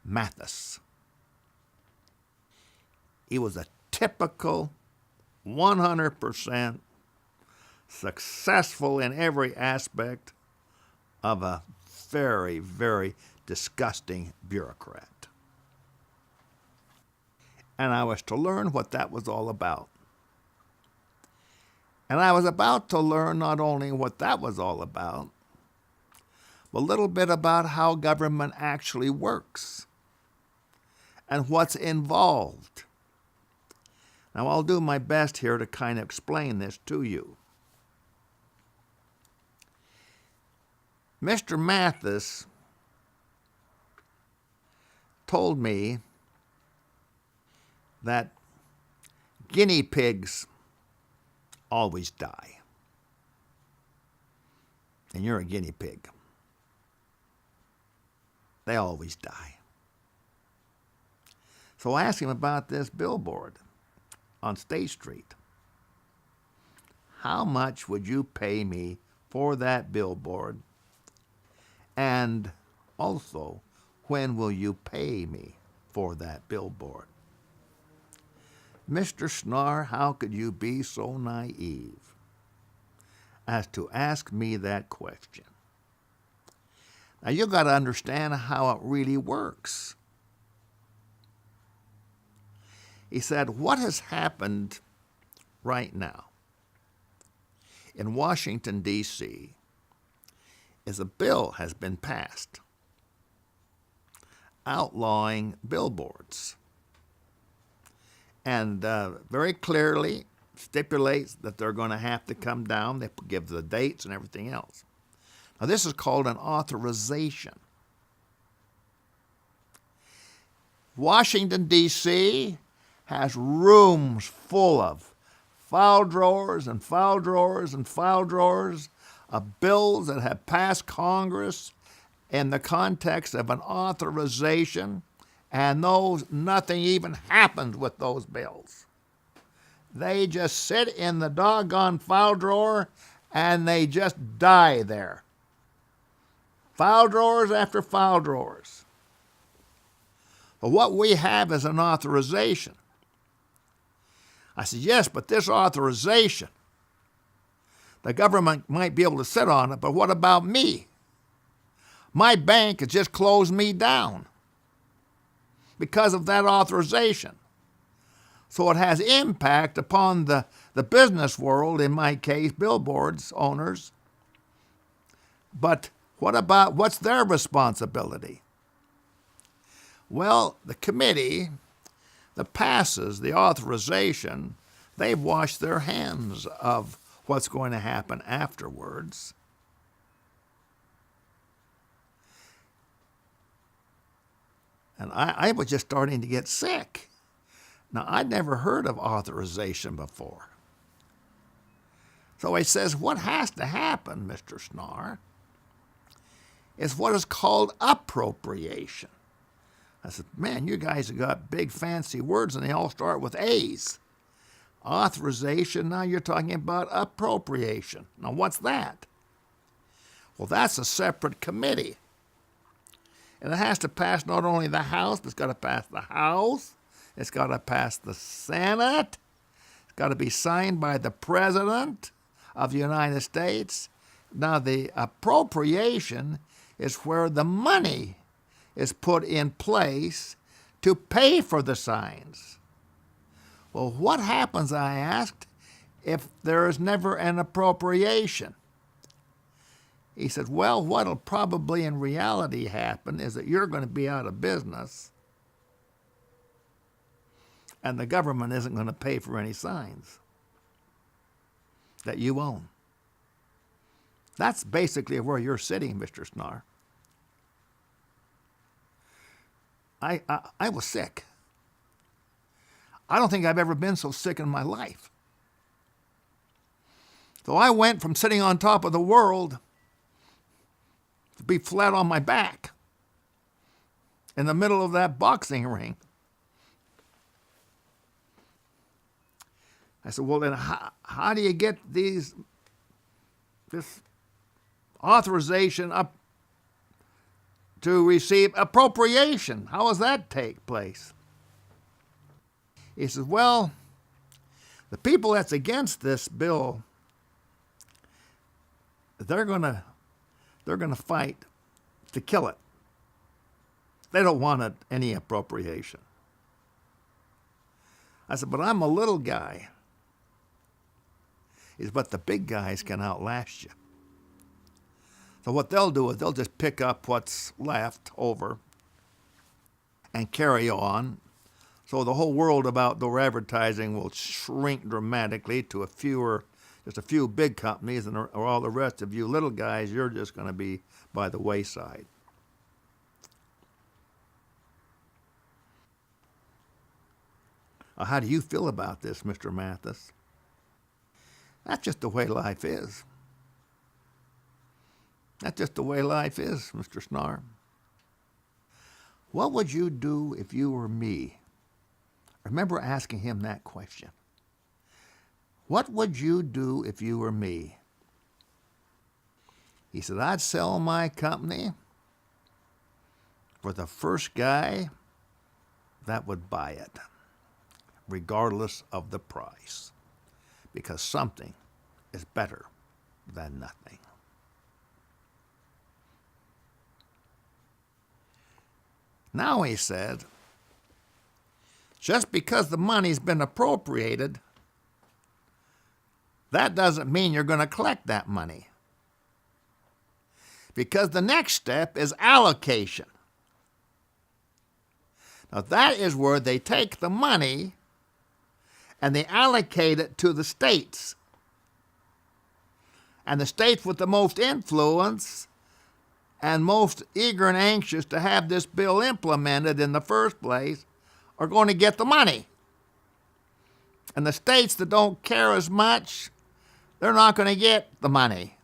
Mathis. He was a typical 100% successful in every aspect of a very, very disgusting bureaucrat. And I was to learn what that was all about. And I was about to learn not only what that was all about, but a little bit about how government actually works and what's involved. Now, I'll do my best here to kind of explain this to you. Mr. Mathis told me that guinea pigs always die. And you're a guinea pig. They always die. So I asked him about this billboard on State Street. How much would you pay me for that billboard? And also, when will you pay me for that billboard? Mr. Snarr, how could you be so naive as to ask me that question? Now, you've got to understand how it really works. He said, what has happened right now in Washington, D.C., is a bill has been passed outlawing billboards. And very clearly stipulates that they're going to have to come down. They give the dates and everything else. Now, this is called an authorization. Washington, D.C. has rooms full of file drawers and file drawers and file drawers of bills that have passed Congress in the context of an authorization, and nothing even happens with those bills. They just sit in the doggone file drawer and they just die there. File drawers after file drawers. But what we have is an authorization. I said, yes, but this authorization, the government might be able to sit on it, but what about me? My bank has just closed me down because of that authorization. So it has impact upon the business world, in my case, billboards owners. But what's their responsibility? Well, the committee that passes the authorization, they've washed their hands of what's going to happen afterwards. And I was just starting to get sick. Now, I'd never heard of authorization before. So he says, what has to happen, Mr. Snarr, is what is called appropriation. I said, man, you guys have got big fancy words and they all start with A's. Authorization, now you're talking about appropriation. Now, what's that? Well, that's a separate committee. And it has to pass not only the House, but it's got to pass the House, it's got to pass the Senate, it's got to be signed by the President of the United States. Now, the appropriation is where the money is put in place to pay for the signs. Well, what happens, I asked, if there is never an appropriation? He said, well, what'll probably in reality happen is that you're going to be out of business and the government isn't going to pay for any signs that you own. That's basically where you're sitting, Mr. Snarr. I was sick. I don't think I've ever been so sick in my life. So I went from sitting on top of the world to be flat on my back in the middle of that boxing ring. I said, well, then how do you get this authorization up to receive appropriation? How does that take place? He says, well, the people that's against this bill, they're gonna fight to kill it. They don't want any appropriation. I said, but I'm a little guy. He said, but the big guys can outlast you. So what they'll do is they'll just pick up what's left over and carry on. So the whole world of outdoor advertising will shrink dramatically to just a few big companies, and all the rest of you little guys, you're just going to be by the wayside. How do you feel about this, Mr. Mathis? That's just the way life is. That's just the way life is, Mr. Snarr. What would you do if you were me? I remember asking him that question. What would you do if you were me? He said, I'd sell my company for the first guy that would buy it, regardless of the price, because something is better than nothing. Now, he said, just because the money's been appropriated, that doesn't mean you're going to collect that money. Because the next step is allocation. Now, that is where they take the money and they allocate it to the states. And the states with the most influence and most eager and anxious to have this bill implemented in the first place are going to get the money. And the states that don't care as much, they're not going to get the money.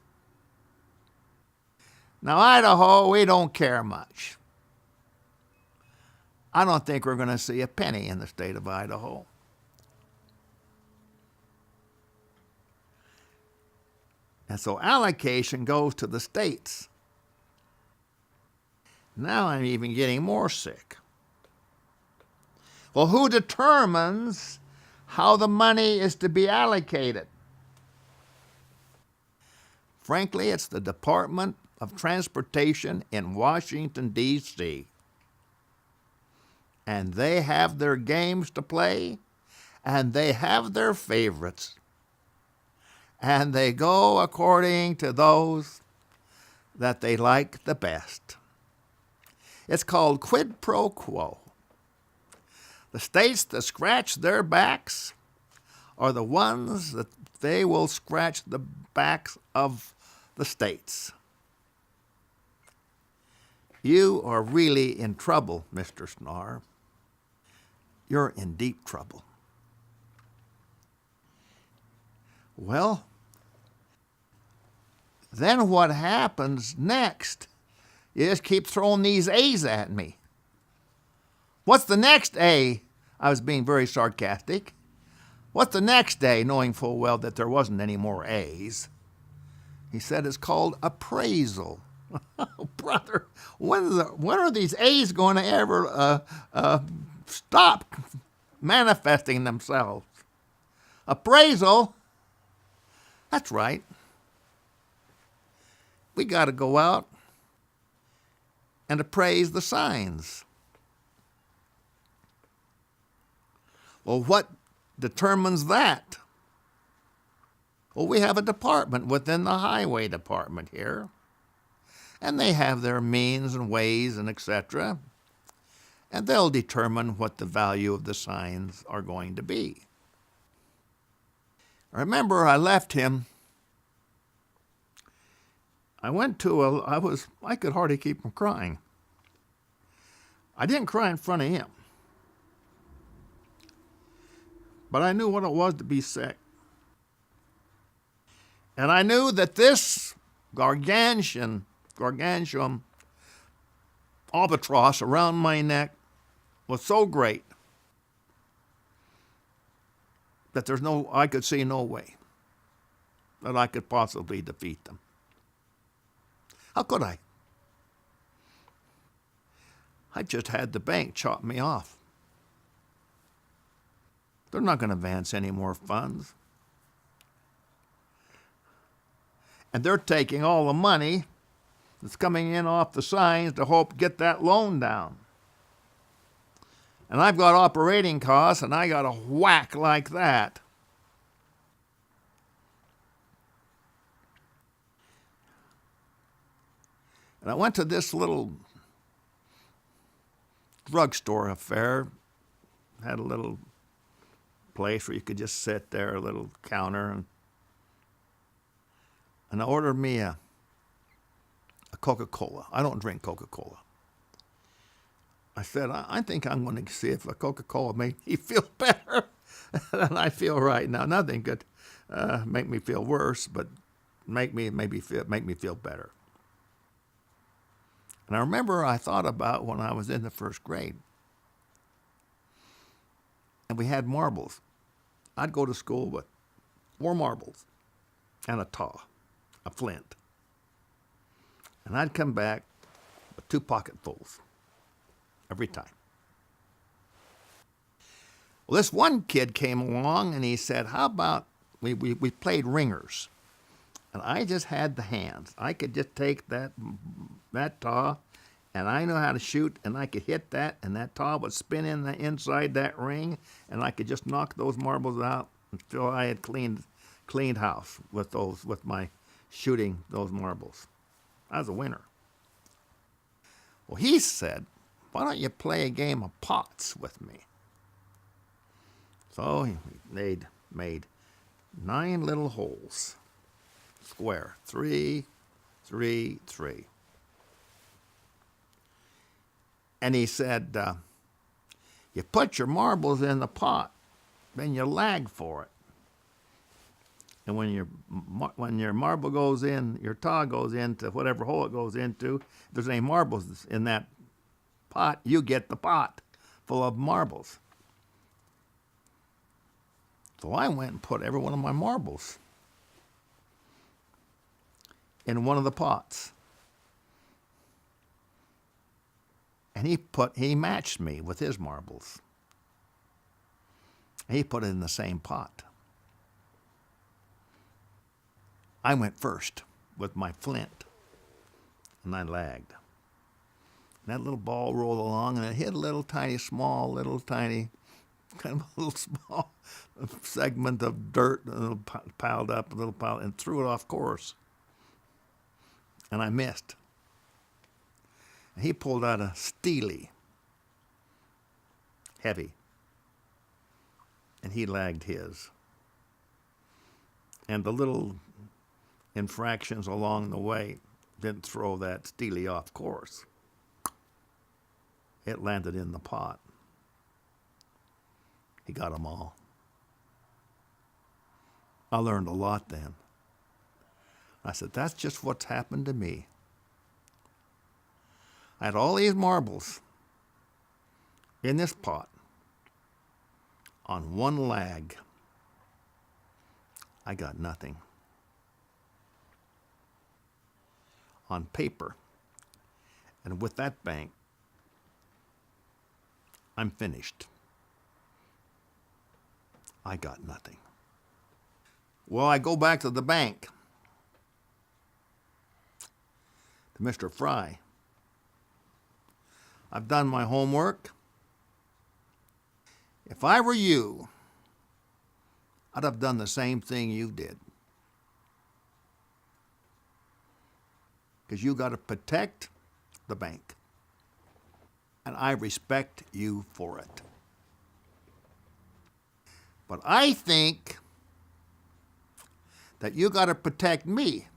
Now, Idaho, we don't care much. I don't think we're going to see a penny in the state of Idaho. And so allocation goes to the states. Now I'm even getting more sick. Well, who determines how the money is to be allocated? Frankly, it's the Department of Transportation in Washington, D.C. And they have their games to play, and they have their favorites. And they go according to those that they like the best. It's called quid pro quo. The states that scratch their backs are the ones that they will scratch the backs of the states. You are really in trouble, Mr. Snarr. You're in deep trouble. Well, then what happens next? You just keep throwing these A's at me. What's the next A? I was being very sarcastic. What's the next A, knowing full well that there wasn't any more A's? He said it's called appraisal. Oh, brother, when are these A's going to ever stop manifesting themselves? Appraisal? That's right. We got to go out and appraise the signs. Well, what determines that? Well, we have a department within the highway department here, and they have their means and ways and etc., and they'll determine what the value of the signs are going to be. Remember, I left him I could hardly keep from crying. I didn't cry in front of him, but I knew what it was to be sick. And I knew that this gargantuan albatross around my neck was so great that I could see no way that I could possibly defeat them. How could I? I just had the bank chop me off. They're not going to advance any more funds. And they're taking all the money that's coming in off the signs to hope get that loan down. And I've got operating costs, and I got a whack like that. And I went to this little drugstore affair, had a little place where you could just sit there, a little counter, and I ordered me a Coca-Cola. I don't drink Coca-Cola. I said, I think I'm going to see if a Coca-Cola made me feel better than I feel right now. Nothing could make me feel worse, but make me feel better. And I remember I thought about when I was in the first grade, and we had marbles. I'd go to school with 4 marbles and a taw, a flint. And I'd come back with 2 pocketfuls every time. Well, this one kid came along and he said, how about we played ringers? And I just had the hands. I could just take that taw, and I know how to shoot, and I could hit that, and that taw would spin inside that ring, and I could just knock those marbles out until I had cleaned house with my shooting those marbles. I was a winner. Well, he said, why don't you play a game of pots with me? So he made 9 little holes, square, 3, 3, 3. And he said, you put your marbles in the pot, then you lag for it. And when your marble goes in, your taw goes into whatever hole it goes into, if there's any marbles in that pot, you get the pot full of marbles. So I went and put every one of my marbles in one of the pots. And he matched me with his marbles. He put it in the same pot. I went first with my flint, and I lagged. And that little ball rolled along, and it hit a little tiny small segment of dirt, piled up, and threw it off course. And I missed. And he pulled out a steely, heavy, and he lagged his. And the little infractions along the way didn't throw that steely off course. It landed in the pot. He got them all. I learned a lot then. I said, that's just what's happened to me. I had all these marbles in this pot on one lag. I got nothing. On paper, and with that bank, I'm finished. I got nothing. Well, I go back to the bank, to Mr. Fry. I've done my homework. If I were you, I'd have done the same thing you did. Because you got to protect the bank. And I respect you for it. But I think that you got to protect me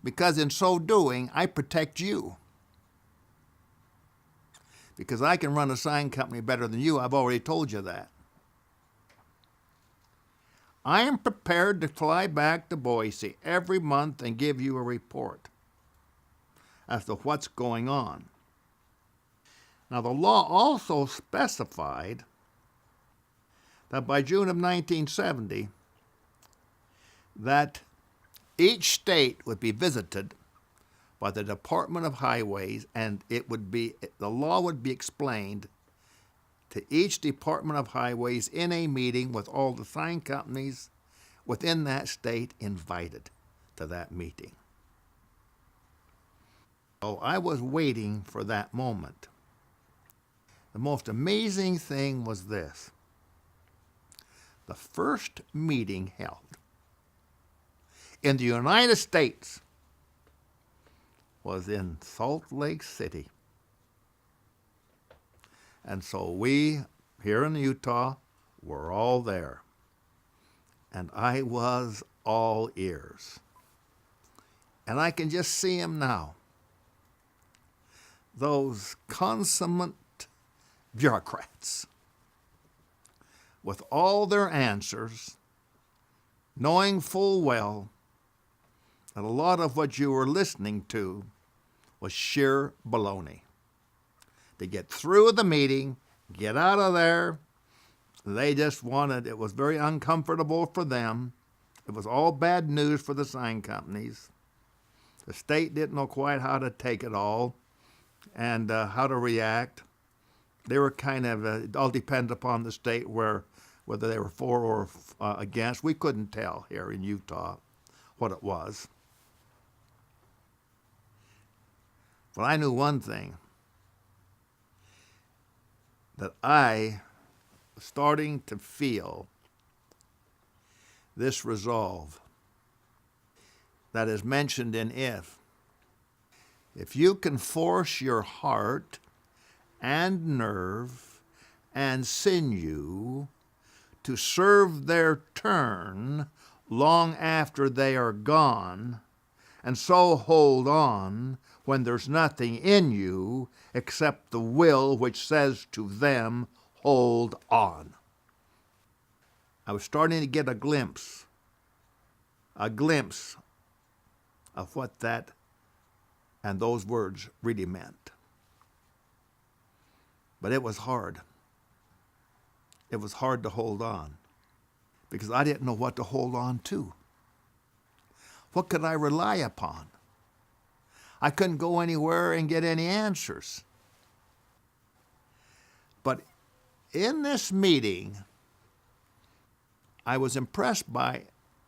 because in so doing, I protect you. Because I can run a sign company better than you. I've already told you that. I am prepared to fly back to Boise every month and give you a report as to what's going on. Now, the law also specified that by June of 1970, that each state would be visited by the Department of Highways, and the law would be explained to each Department of Highways in a meeting with all the sign companies within that state invited to that meeting. So I was waiting for that moment. The most amazing thing was this. The first meeting held in the United States was in Salt Lake City. And so we, here in Utah, were all there. And I was all ears. And I can just see him now. Those consummate bureaucrats, with all their answers, knowing full well that a lot of what you were listening to was sheer baloney. To get through with the meeting, get out of there, they just wanted, it was very uncomfortable for them. It was all bad news for the sign companies. The state didn't know quite how to take it all and how to react. They were kind of, it all depended upon the state whether they were for or against. We couldn't tell here in Utah what it was. But I knew one thing, that I was starting to feel this resolve that is mentioned in If. If you can force your heart and nerve and sinew to serve their turn long after they are gone, and so hold on when there's nothing in you except the will which says to them, hold on. I was starting to get a glimpse of what that and those words really meant. But it was hard. It was hard to hold on because I didn't know what to hold on to. What could I rely upon? I couldn't go anywhere and get any answers. But in this meeting, I was impressed by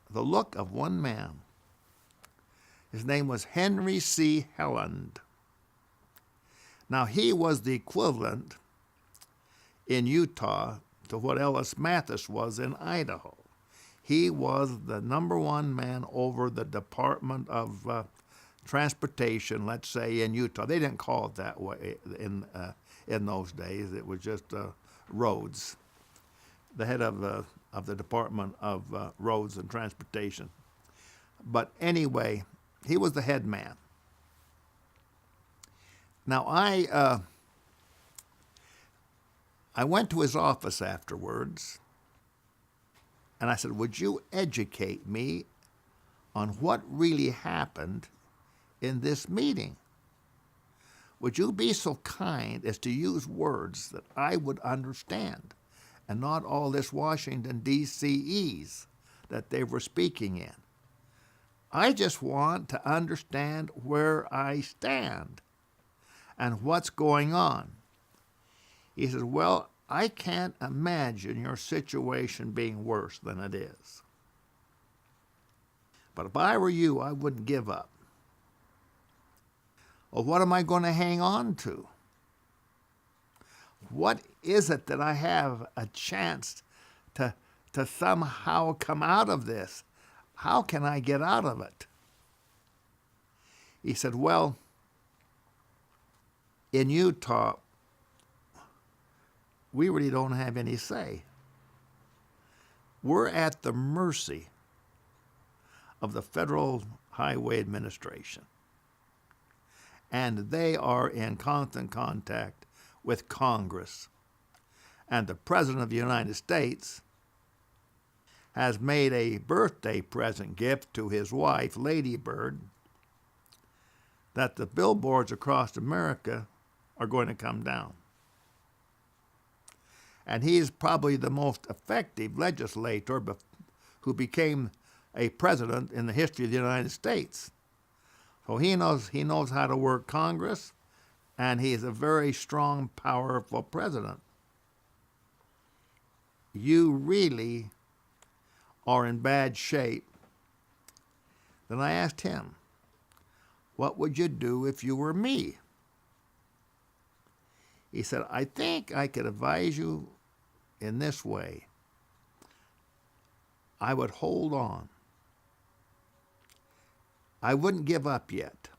the look of one man. His name was Henry C. Helland. Now, he was the equivalent in Utah to what Ellis Mathis was in Idaho. He was the number one man over the Department of Transportation, let's say, in Utah. They didn't call it that way in those days. It was just roads. The head of the Department of Roads and Transportation. But anyway, he was the head man. Now, I went to his office afterwards, and I said, would you educate me on what really happened in this meeting? Would you be so kind as to use words that I would understand and not all this Washington, D.C.'ese that they were speaking in? I just want to understand where I stand and what's going on. He says, well, I can't imagine your situation being worse than it is. But if I were you, I wouldn't give up. Well, what am I going to hang on to? What is it that I have a chance to somehow come out of this? How can I get out of it? He said, well, in Utah, we really don't have any say. We're at the mercy of the Federal Highway Administration. And they are in constant contact with Congress. And the President of the United States has made a birthday present gift to his wife, Lady Bird, that the billboards across America are going to come down. And he is probably the most effective legislator who became a president in the history of the United States. So he knows how to work Congress, and he is a very strong, powerful president. You really are in bad shape. Then I asked him, what would you do if you were me? He said, I think I could advise you in this way. I would hold on. I wouldn't give up yet.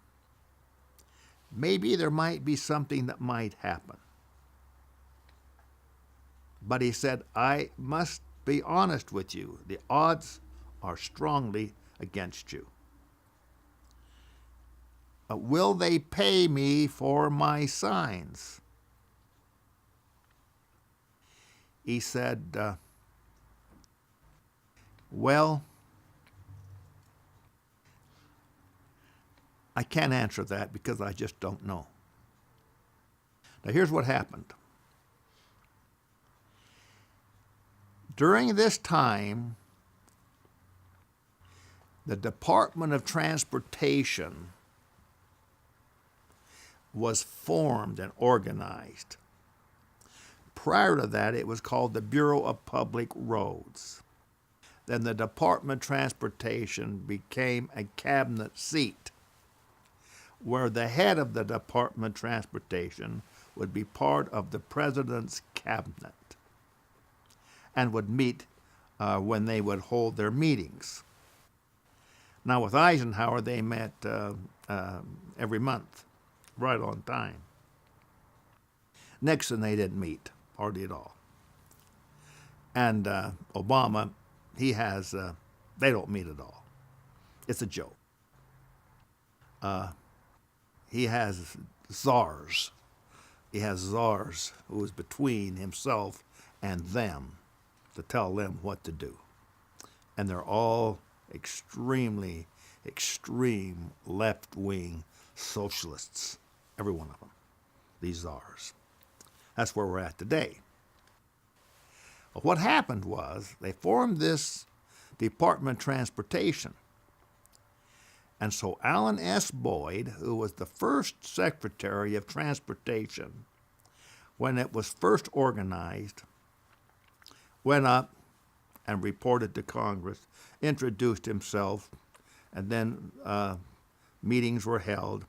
Maybe there might be something that might happen. But he said, I must be honest with you. The odds are strongly against you. Will they pay me for my signs? He said, well, I can't answer that because I just don't know. Now here's what happened. During this time, the Department of Transportation was formed and organized. Prior to that, it was called the Bureau of Public Roads. Then the Department of Transportation became a cabinet seat, where the head of the Department of Transportation would be part of the President's cabinet and would meet when they would hold their meetings. Now with Eisenhower, they met every month, right on time. Nixon, they didn't meet, hardly at all. And Obama, he has, they don't meet at all. It's a joke. He has czars. He has czars who is between himself and them to tell them what to do. And they're all extreme left-wing socialists, every one of them, these czars. That's where we're at today. Well, what happened was they formed this Department of Transportation. And so Allen S. Boyd, who was the first Secretary of Transportation when it was first organized, went up and reported to Congress, introduced himself, and then meetings were held.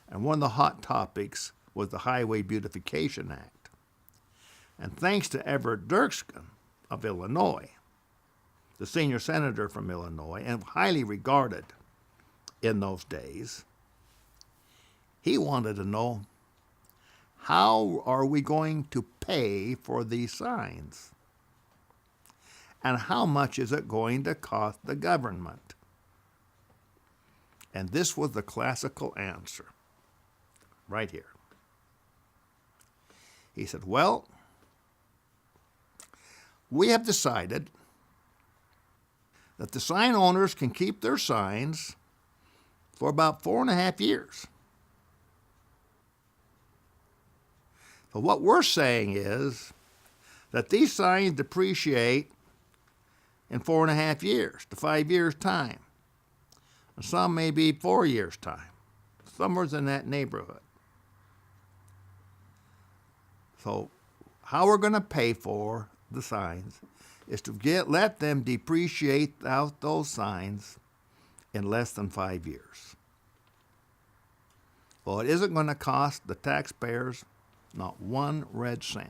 And one of the hot topics was the Highway Beautification Act. And thanks to Everett Dirksen of Illinois, the senior senator from Illinois, and highly regarded in those days, he wanted to know, how are we going to pay for these signs? And how much is it going to cost the government? And this was the classical answer, right here. He said, well, we have decided that the sign owners can keep their signs for about 4.5 years. So what we're saying is that these signs depreciate in 4.5 years to 5 years' time. And some may be 4 years' time. Somewhere's in that neighborhood. So how we're going to pay for the signs is to let them depreciate out those signs in less than 5 years. Well, it isn't going to cost the taxpayers not one red cent.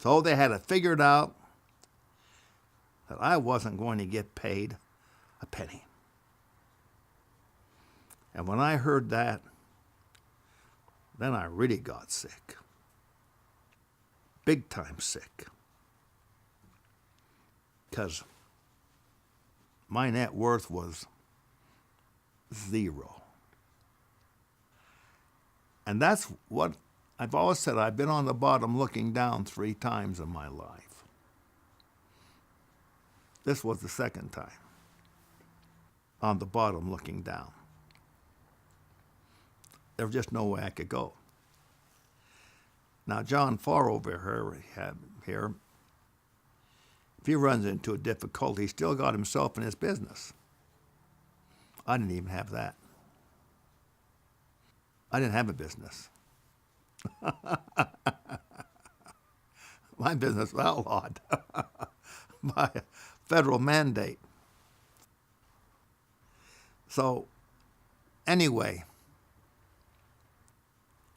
So they had it figured out that I wasn't going to get paid a penny. And when I heard that, then I really got sick. Big time sick. Because my net worth was zero. And that's what I've always said. I've been on the bottom looking down 3 times in my life. This was the second time. On the bottom looking down. There was just no way I could go. Now, John Farr over here, if he runs into a difficulty, he's still got himself in his business. I didn't even have that. I didn't have a business. My business was outlawed by a federal mandate. So, anyway,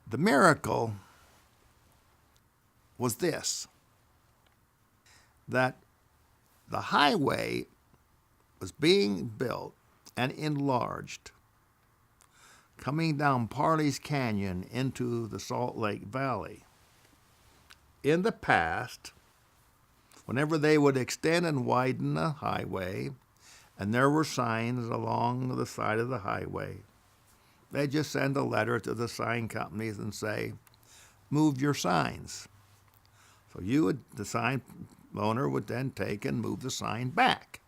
the miracle was this, that the highway was being built and enlarged, coming down Parley's Canyon into the Salt Lake Valley. In the past, whenever they would extend and widen the highway, and there were signs along the side of the highway, they'd just send a letter to the sign companies and say, move your signs. So the sign owner would then take and move the sign back.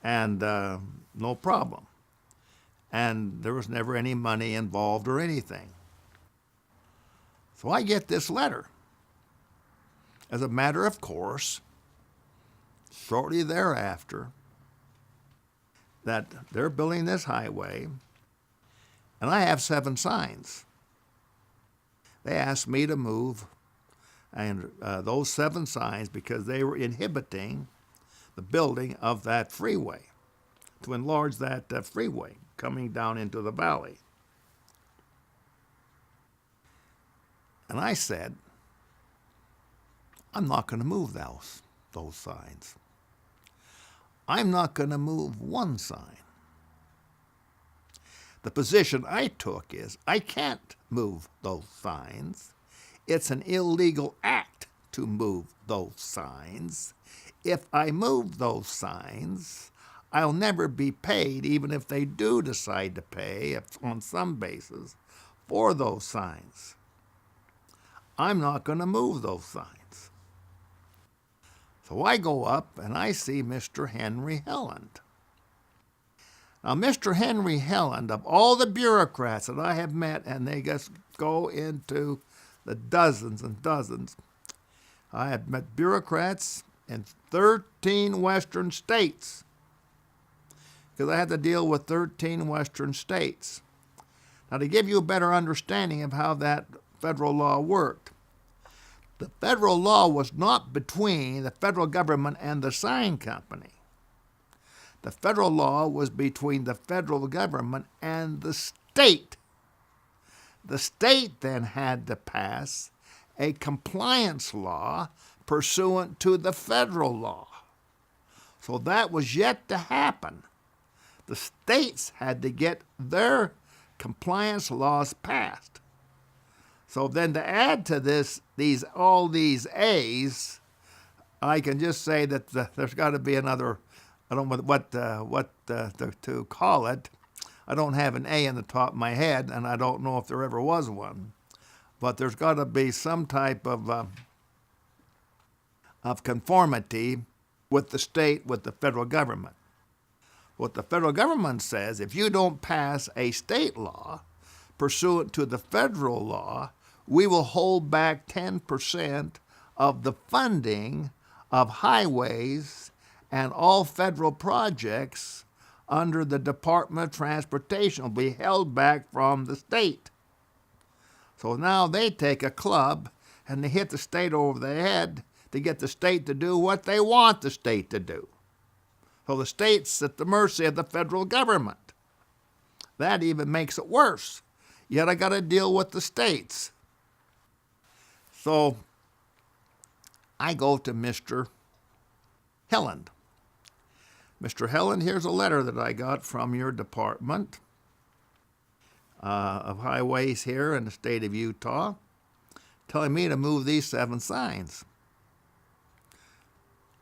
And no problem. And there was never any money involved or anything. So I get this letter. As a matter of course, shortly thereafter, that they're building this highway, and I have 7 signs. They asked me to move and those 7 signs because they were inhibiting the building of that freeway, to enlarge that freeway coming down into the valley. And I said, I'm not going to move those signs. I'm not going to move one sign. The position I took is I can't move those signs. It's an illegal act to move those signs. If I move those signs, I'll never be paid, even if they do decide to pay on some basis for those signs. I'm not going to move those signs. So I go up and I see Mr. Henry Helland. Now, Mr. Henry Helland, of all the bureaucrats that I have met, and they just go into the dozens and dozens, I have met bureaucrats in 13 western states, because I had to deal with 13 western states. Now, to give you a better understanding of how that federal law worked, the federal law was not between the federal government and the sign company. The federal law was between the federal government and the state. The state then had to pass a compliance law pursuant to the federal law. So that was yet to happen. The states had to get their compliance laws passed. So then to add to all these A's, I can just say that there's got to be another, I don't know what to call it. I don't have an A in the top of my head, and I don't know if there ever was one. But there's got to be some type of conformity with the state, with the federal government. What the federal government says, if you don't pass a state law pursuant to the federal law, we will hold back 10% of the funding of highways and all federal projects under the Department of Transportation will be held back from the state. So now they take a club and they hit the state over the head to get the state to do what they want the state to do. So the state's at the mercy of the federal government. That even makes it worse. Yet I got to deal with the states. So I go to Mr. Helland. Mr. Helland, here's a letter that I got from your department of highways here in the state of Utah, telling me to move these 7 signs.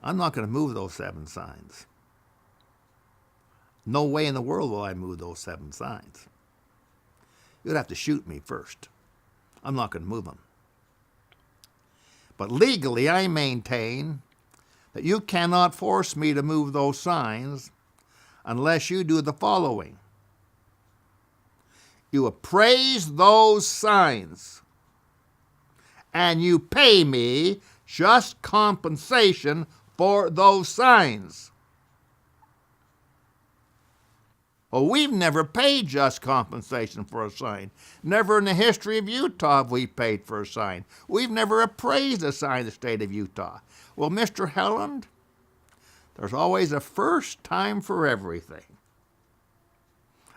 I'm not going to move those 7 signs. No way in the world will I move those 7 signs. You'd have to shoot me first. I'm not going to move them. But legally, I maintain that you cannot force me to move those signs unless you do the following. You appraise those signs, and you pay me just compensation for those signs. Well, we've never paid just compensation for a sign. Never in the history of Utah have we paid for a sign. We've never appraised a sign in the state of Utah. Well, Mr. Helland, there's always a first time for everything.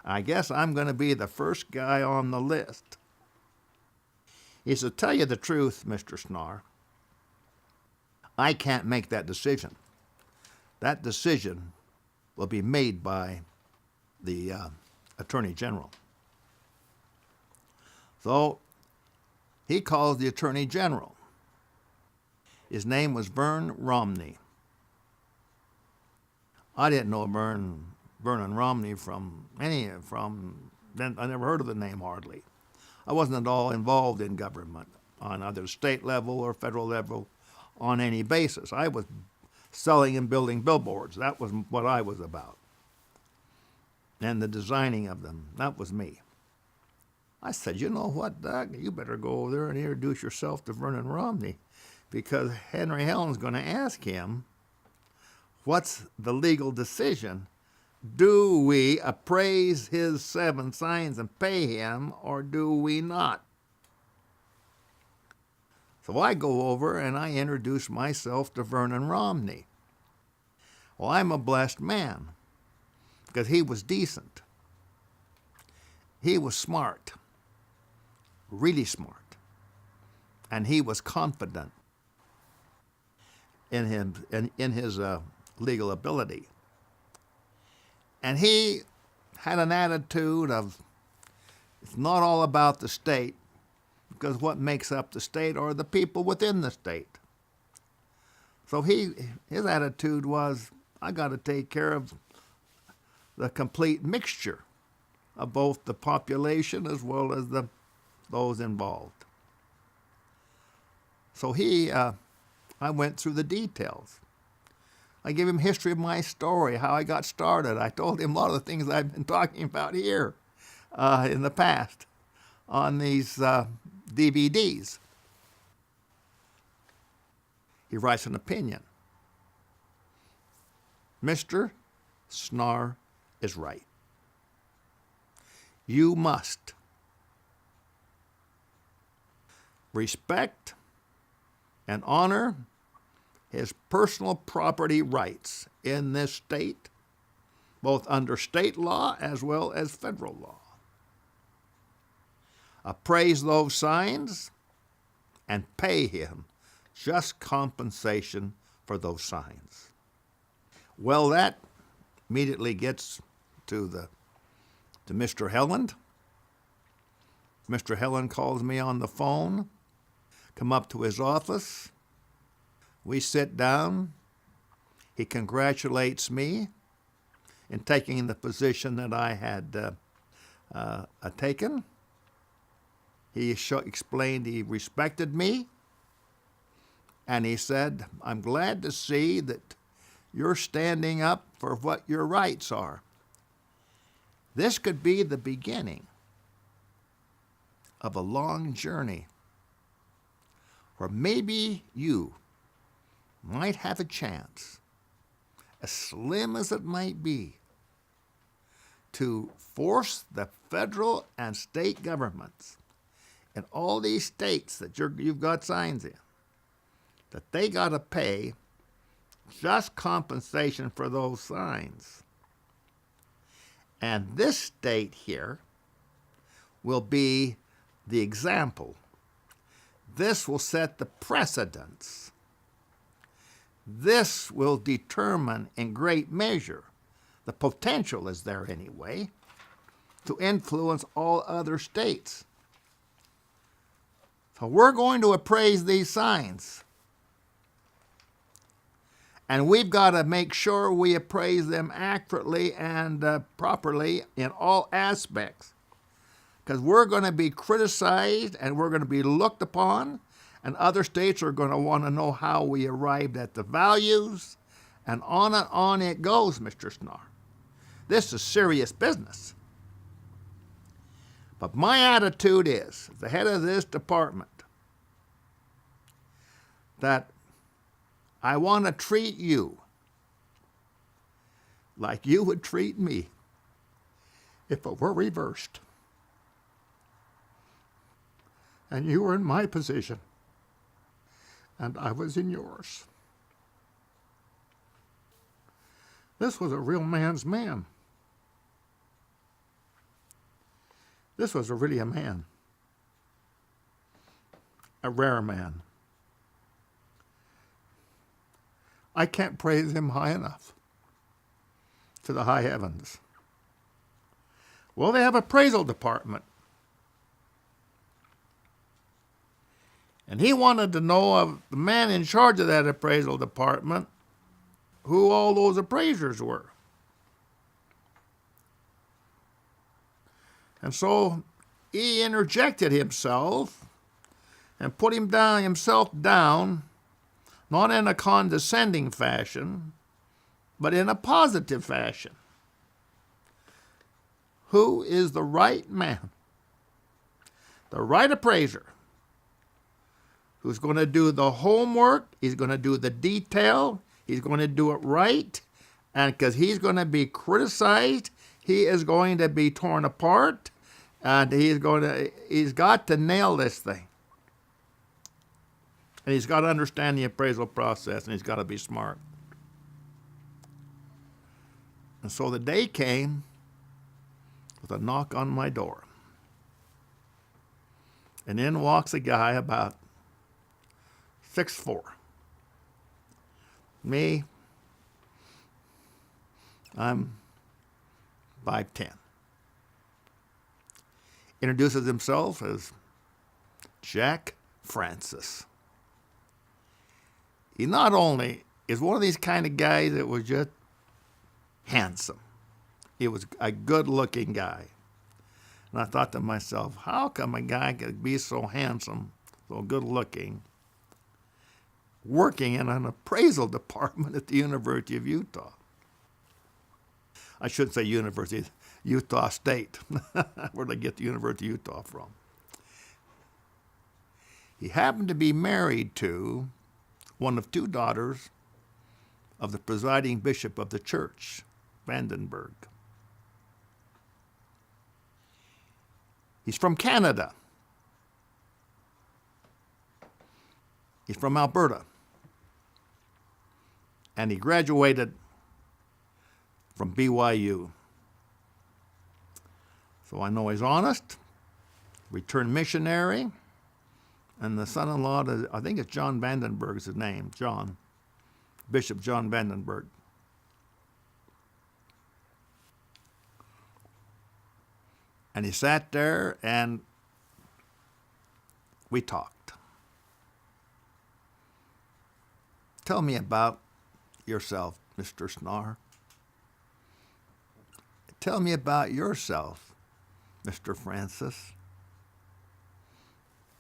I guess I'm going to be the first guy on the list. He said, tell you the truth, Mr. Snarr, I can't make that decision. That decision will be made by the Attorney General. So he calls the Attorney General. His name was Vern Romney. I didn't know Vernon Romney I never heard of the name hardly. I wasn't at all involved in government on either state level or federal level on any basis. I was selling and building billboards. That was what I was about. And the designing of them, that was me. I said, you know what, Doug? You better go over there and introduce yourself to Vernon Romney, because Henry Helland's going to ask him, what's the legal decision? Do we appraise his 7 signs and pay him, or do we not? So I go over and I introduce myself to Vernon Romney. Well, I'm a blessed man, because he was decent. He was smart, really smart, and he was confident in his legal ability. And he had an attitude of, it's not all about the state, because what makes up the state are the people within the state. So his attitude was, I got to take care of the complete mixture of both the population as well as those involved. So I went through the details. I gave him history of my story, how I got started. I told him a lot of the things I've been talking about here in the past on these DVDs. He writes an opinion. Mr. Snarr is right. You must respect and honor his personal property rights in this state, both under state law as well as federal law. Appraise those signs and pay him just compensation for those signs. Well, that immediately gets to Mr. Helland. Mr. Helland calls me on the phone, come up to his office. We sit down. He congratulates me in taking the position that I had taken. He explained he respected me, and he said, I'm glad to see that you're standing up for what your rights are. This could be the beginning of a long journey where maybe you might have a chance, as slim as it might be, to force the federal and state governments in all these states that you've got signs in, that they got to pay just compensation for those signs. And this state here will be the example. This will set the precedence. This will determine in great measure, the potential is there anyway, to influence all other states. So we're going to appraise these signs. And we've got to make sure we appraise them accurately and properly in all aspects. Because we're going to be criticized and we're going to be looked upon, and other states are going to want to know how we arrived at the values, and on it goes, Mr. Snarr. This is serious business. But my attitude is, as the head of this department, that I want to treat you like you would treat me if it were reversed. And you were in my position, and I was in yours. This was a real man's man. This was really a man, a rare man. I can't praise him high enough to the high heavens. Well, they have an appraisal department. And he wanted to know of the man in charge of that appraisal department who all those appraisers were. And so he interjected himself and put himself down, not in a condescending fashion, but in a positive fashion. Who is the right man, the right appraiser, who's going to do the homework, he's going to do the detail, he's going to do it right, and because he's going to be criticized, he is going to be torn apart, and he's got to nail this thing. And he's got to understand the appraisal process, and he's got to be smart. And so the day came with a knock on my door. And in walks a guy about 6'4". Me, I'm 5'10". Introduces himself as Jack Francis. He not only is one of these kind of guys that was just handsome. He was a good-looking guy. And I thought to myself, how come a guy could be so handsome, so good-looking, working in an appraisal department at the University of Utah? I shouldn't say university, Utah State. Where'd they get the University of Utah from? He happened to be married to one of two daughters of the presiding bishop of the church, Vandenberg. He's from Canada. He's from Alberta. And he graduated from BYU. So I know he's honest, returned missionary, and the son-in-law, I think it's John Vandenberg is his name, John, Bishop John Vandenberg. And he sat there and we talked. Tell me about yourself, Mr. Snarr. Tell me about yourself, Mr. Francis.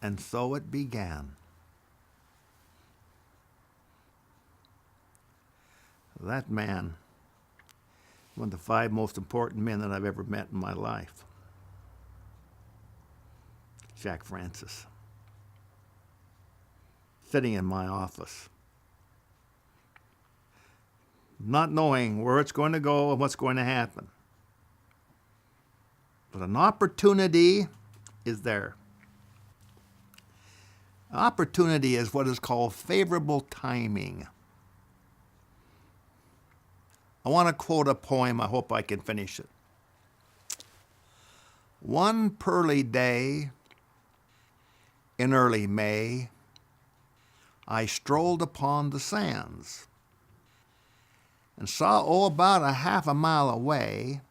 And so it began. That man, one of the 5 most important men that I've ever met in my life. Jack Francis. Sitting in my office. Not knowing where it's going to go and what's going to happen. But an opportunity is there. Opportunity is what is called favorable timing. I want to quote a poem. I hope I can finish it. One pearly day in early May, I strolled upon the sands and saw, about a half a mile away,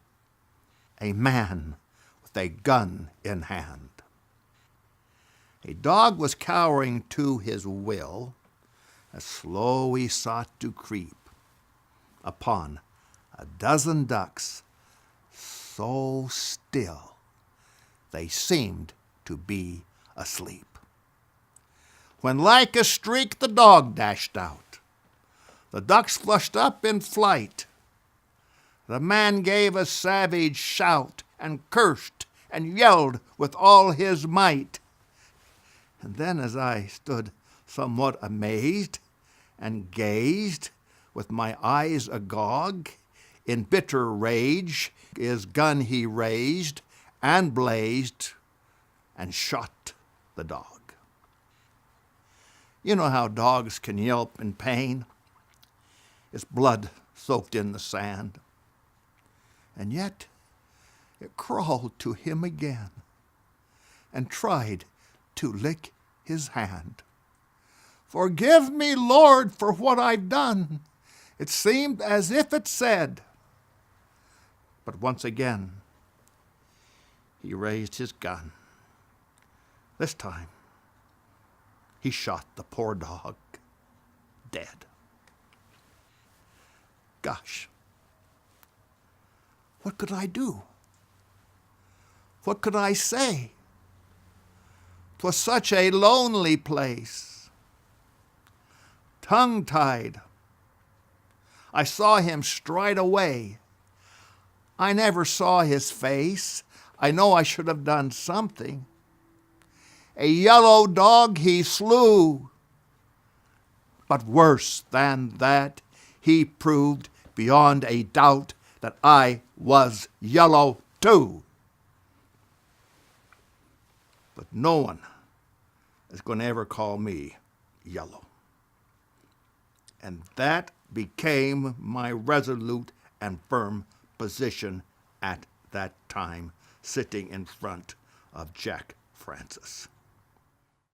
a man with a gun in hand. A dog was cowering to his will, as slow he sought to creep upon a dozen ducks, so still they seemed to be asleep. When like a streak the dog dashed out, the ducks flushed up in flight. The man gave a savage shout and cursed and yelled with all his might. And then as I stood somewhat amazed and gazed with my eyes agog, in bitter rage his gun he raised and blazed and shot the dog. You know how dogs can yelp in pain? Its blood soaked in the sand. And yet it crawled to him again and tried to lick his hand. Forgive me, Lord, for what I've done. It seemed as if it said. But once again, he raised his gun. This time, he shot the poor dog dead. Gosh, what could I do? What could I say? 'Twas such a lonely place. Tongue-tied, I saw him stride away. I never saw his face. I know I should have done something. A yellow dog he slew. But worse than that, he proved beyond a doubt that I was yellow too. But no one is going to ever call me yellow. And that became my resolute and firm position at that time, sitting in front of Jack Francis.